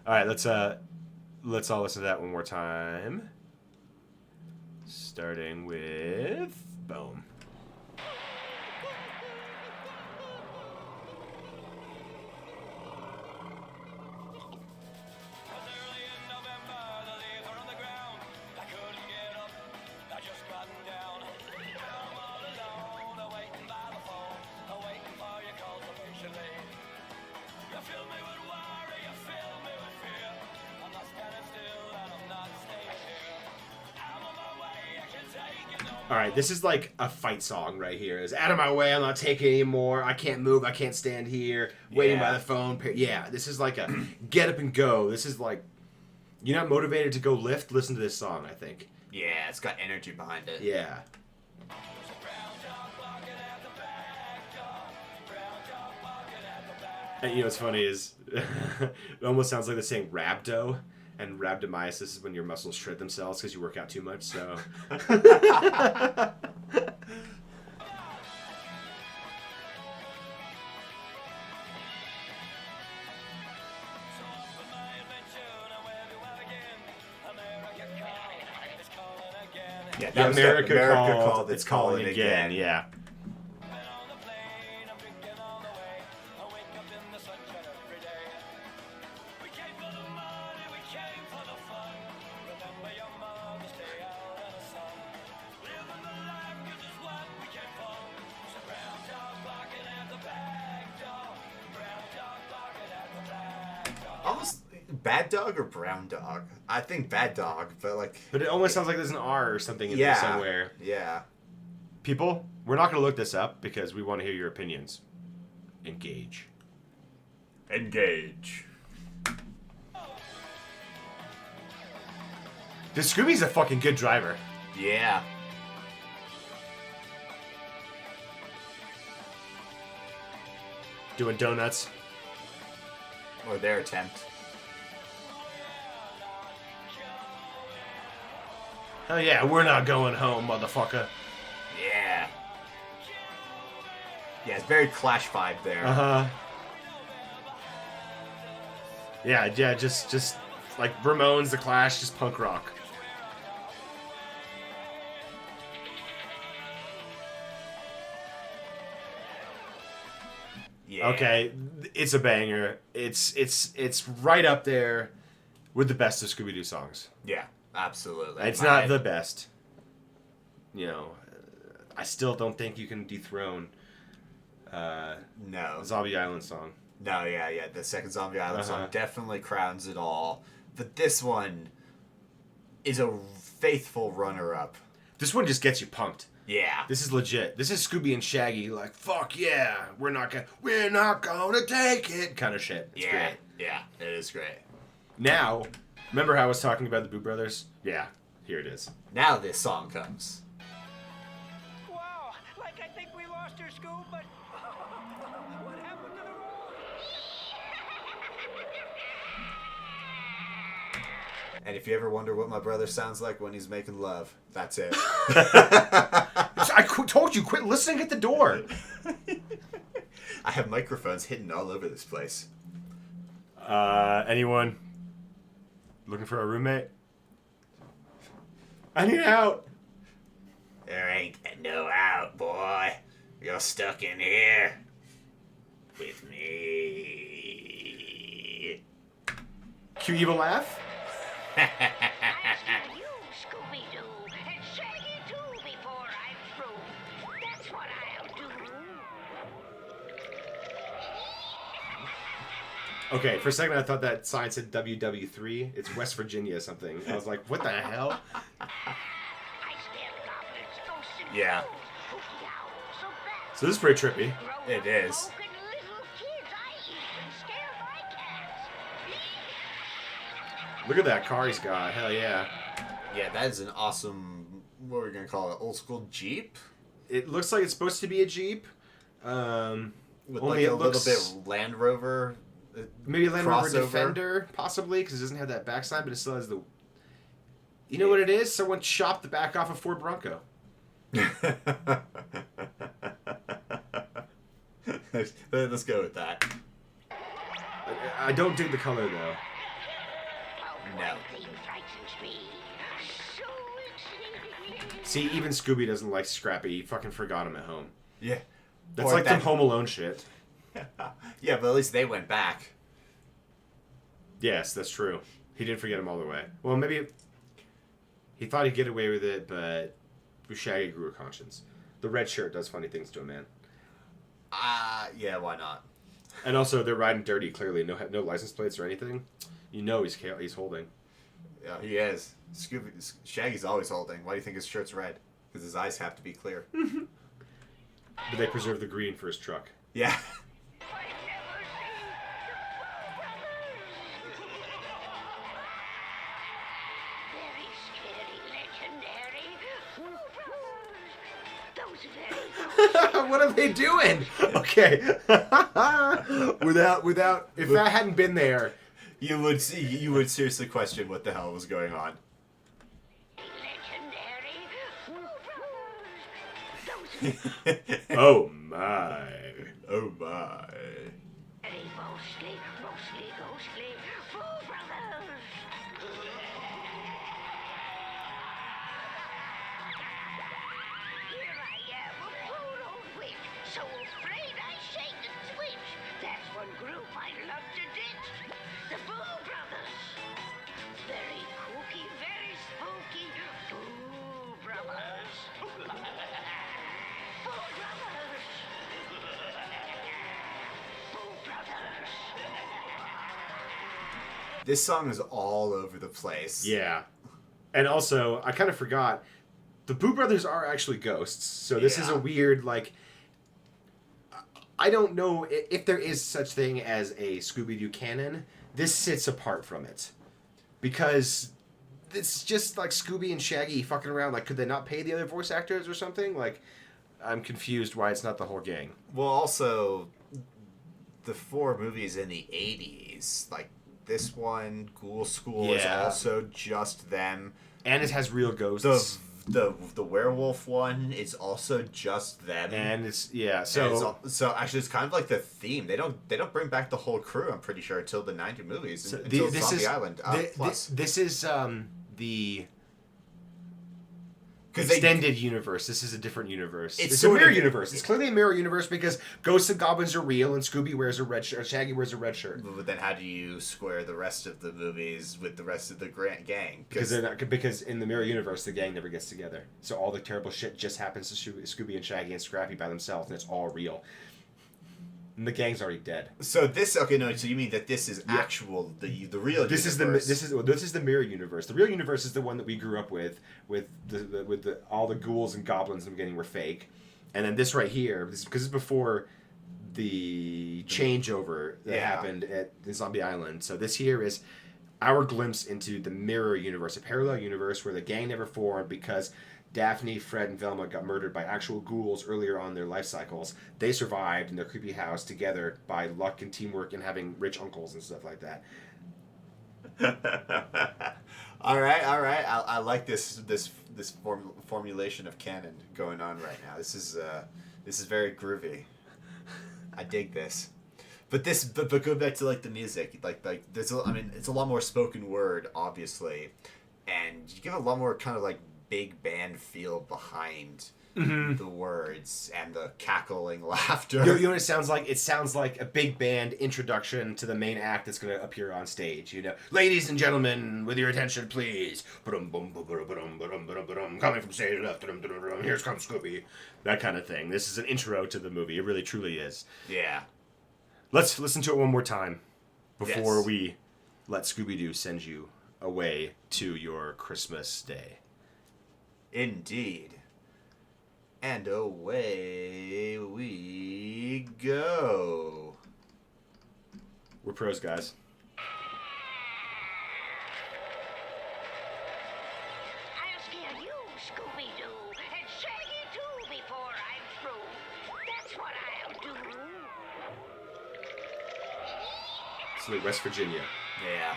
All right, let's all listen to that one more time. Starting with boom. All right, this is like a fight song right here. It's out of my way. I'm not taking it anymore. I can't move. I can't stand here. Waiting by the phone. Yeah, this is like a get up and go. This is like, you're not motivated to go lift? Listen to this song, I think. Yeah, it's got energy behind it. Yeah. And you know what's funny is it almost sounds like they're saying rhabdo. And rhabdomyosis is when your muscles shred themselves because you work out too much, so... Yeah, that was America called. It's calling again. Yeah. Almost Bad Dog or Brown Dog? I think Bad Dog, but like... But it almost sounds like there's an R or something in there somewhere. Yeah. People, we're not going to look this up because we want to hear your opinions. Engage. Engage. This Scooby's a fucking good driver. Yeah. Doing donuts. Or their attempt. Oh yeah, we're not going home, motherfucker. Yeah. Yeah, it's very Clash vibe there. Uh-huh. Yeah, just like Ramones, The Clash, just punk rock. Yeah. Okay, it's a banger. It's right up there. with the best of Scooby-Doo songs. Yeah, absolutely. It's not the best. You know, I still don't think you can dethrone No. Zombie Island song. No, yeah. The second Zombie Island Uh-huh. song definitely crowns it all. But this one is a faithful runner-up. This one just gets you pumped. Yeah. This is legit. This is Scooby and Shaggy, like, fuck yeah, we're not gonna take it, kind of shit. It's great. Yeah, it is great. Now, remember how I was talking about the Boo Brothers? Yeah, here it is. Now this song comes. Wow, like I think we lost her, Scoob, but what happened to the roll? And if you ever wonder what my brother sounds like when he's making love, that's it. Told you, quit listening at the door. I have microphones hidden all over this place. Anyone looking for a roommate? I need out. There ain't no out, boy. You're stuck in here with me. Cue evil laugh. You, Scooby-Doo, and Shaggy too before I'm through. That's what I'll do. Okay, for a second I thought that sign said WW3. It's West Virginia or something. I was like, what the hell? I stand goblins, ghosts, and Yeah. ghouls, spooky owls, so that's So this is pretty trippy. It is. folk and little kids I even scare my cats. Look at that car he's got. Hell yeah. Yeah, that is an awesome, what are we going to call it, old school Jeep? It looks like it's supposed to be a Jeep. With Only like it a looks- little bit Land Rover. Maybe a Land Rover crossover. Defender, possibly, because it doesn't have that backside, but it still has the... You know what it is? Someone chopped the back off a Ford Bronco. Let's go with that. I don't dig the color, though. No. Thing frightens me. So exciting. See, even Scooby doesn't like Scrappy. He fucking forgot him at home. Yeah. That's Or like that- some Home Alone shit. Yeah, but at least they went back. Yes, that's true. He didn't forget him all the way. Well, maybe he thought he'd get away with it, but Shaggy grew a conscience. The red shirt does funny things to a man. Yeah, why not? And also, they're riding dirty, clearly. No license plates or anything. You know he's holding. Yeah, he is. Shaggy's always holding. Why do you think his shirt's red? Because his eyes have to be clear. But they preserve the green for his truck. Yeah. Very scary, legendary. Those very What are they doing? Okay. without if that hadn't been there, You would seriously question what the hell was going on. legendary. Those oh my. Oh my. very mostly ghostly. Fool brothers. Here I am, a poor old witch, so afraid I shake and switch. That's one group I love to ditch. The Boo Brothers. Very kooky, very spooky. Boo Brothers. Boo Brothers. Boo Brothers. This song is all over the place. Yeah. And also, I kind of forgot, the Boo Brothers are actually ghosts. So this is a Yeah. weird, like... I don't know if there is such thing as a Scooby-Doo canon. This sits apart from it. Because it's just like Scooby and Shaggy fucking around. Like, could they not pay the other voice actors or something? Like, I'm confused why it's not the whole gang. Well, also, the 4 movies in the 80s, like this one, Ghoul School, is Yeah. also just them. And it has real ghosts. The werewolf one is also just them. And it's, yeah, And so... so actually, it's kind of like the theme. They don't bring back the whole crew. I'm pretty sure until the 90 movies, So until this Zombie is Island. Plus, this is the extended universe. This is a different universe. It's a sort mirror of- universe. It's clearly a mirror universe because ghosts and goblins are real, and Scooby wears a red shirt, or Shaggy wears a red shirt. But then how do you square the rest of the movies with the rest of the gang? Because in the mirror universe, the gang never gets together. So all the terrible shit just happens to Scooby and Shaggy and Scrappy by themselves, and it's all real. And the gang's already dead. So so you mean that this is actual the real This universe? This is the mirror universe. The real universe is the one that we grew up with all the ghouls and goblins in the beginning were fake, and then this right here, because it's before the changeover that happened at the Zombie Island. So this here is our glimpse into the mirror universe, a parallel universe where the gang never formed because Daphne, Fred, and Velma got murdered by actual ghouls earlier on in their life cycles. They survived in their creepy house together by luck and teamwork and having rich uncles and stuff like that. all right. I like this formulation of canon going on right now. This is very groovy. I dig this. But go back to like the music. Like there's it's a lot more spoken word, obviously, and you give a lot more kind of like big band feel behind the words and the cackling laughter. You know what it sounds like? It sounds like a big band introduction to the main act that's going to appear on stage. You know, ladies and gentlemen, with your attention, please. Coming from stage left, here's comes Scooby. That kind of thing. This is an intro to the movie. It really, truly is. Yeah. Let's listen to it one more time before Yes. we let Scooby-Doo send you away to your Christmas day. Indeed. And away we go. We're pros, guys. I'll scare you, Scooby-Doo, and Shaggy too before I'm through. That's what I'll do. It's like West Virginia. Yeah.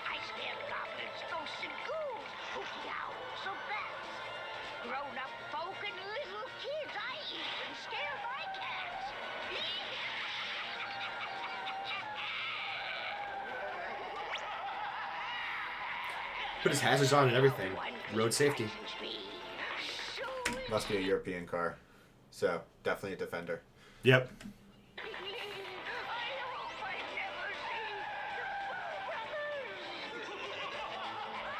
I scare goblins, ghosts, and ghouls, spooky owls, so bats. Grown-up folk and little kids, I even scare my cats. Put his hazards on and everything. Road safety. Must be a European car. So, definitely a Defender. Yep. I hope I never see the Boo Brothers.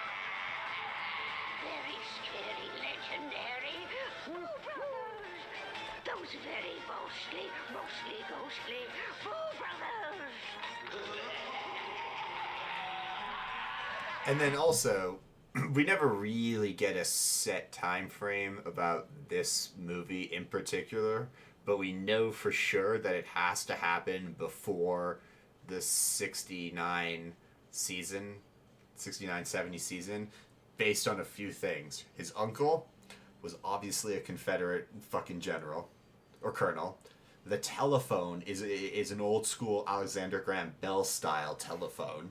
Very scary, legendary Boo Brothers. Those very mostly ghostly Boo Brothers. And then also, we never really get a set time frame about this movie in particular, but we know for sure that it has to happen before the 69 70 season, based on a few things. His uncle was obviously a Confederate fucking general or colonel. The telephone is an old school Alexander Graham Bell style telephone.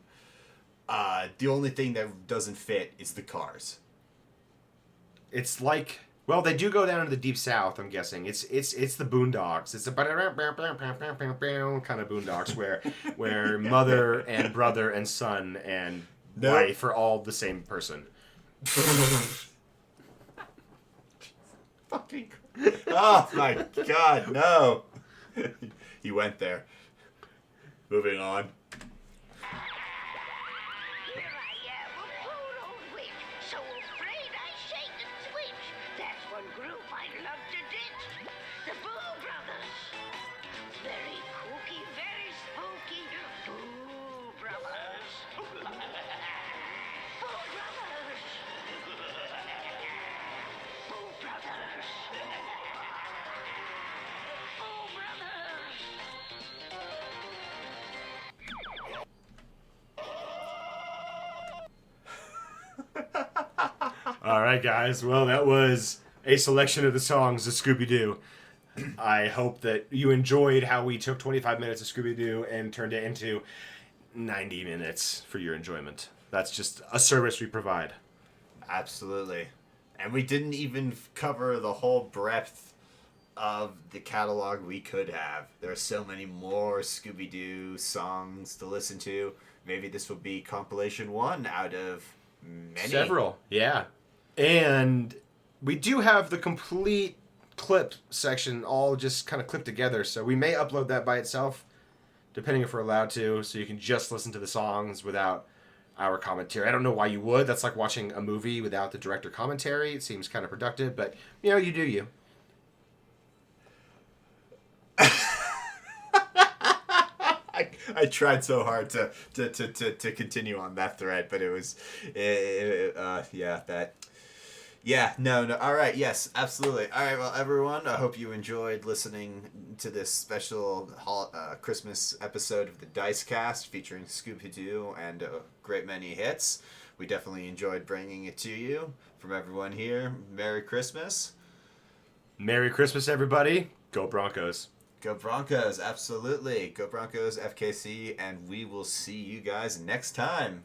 The only thing that doesn't fit is the cars. It's like, well, they do go down to the deep south. I'm guessing it's the Boondocks. It's a kind of Boondocks where mother and brother and son and wife are all the same person. Fucking. Oh my God, no! He went there. Moving on. Here I am, a poor old witch, so afraid I shake and switch. That's one group I love to ditch. The Boo Brothers. Very kooky, very spooky Boo Brothers. Boo Brothers. Boo Brothers. Boo Brothers. All right, guys. Well, that was a selection of the songs of Scooby-Doo. I hope that you enjoyed how we took 25 minutes of Scooby-Doo and turned it into 90 minutes for your enjoyment. That's just a service we provide. Absolutely. And we didn't even cover the whole breadth of the catalog we could have. There are so many more Scooby-Doo songs to listen to. Maybe this will be compilation one out of many. Several, yeah. And we do have the complete clip section all just kind of clipped together, so we may upload that by itself, depending if we're allowed to, so you can just listen to the songs without our commentary. I don't know why you would. That's like watching a movie without the director commentary. It seems kind of productive, but, you know, you do you. I tried so hard to continue on that thread, but it was, no. All right, yes, absolutely. All right, well, everyone, I hope you enjoyed listening to this special Christmas episode of the Dice Cast featuring Scooby-Doo and a great many hits. We definitely enjoyed bringing it to you. From everyone here, Merry Christmas. Merry Christmas, everybody. Go Broncos. Go Broncos, absolutely. Go Broncos, FKC, and we will see you guys next time.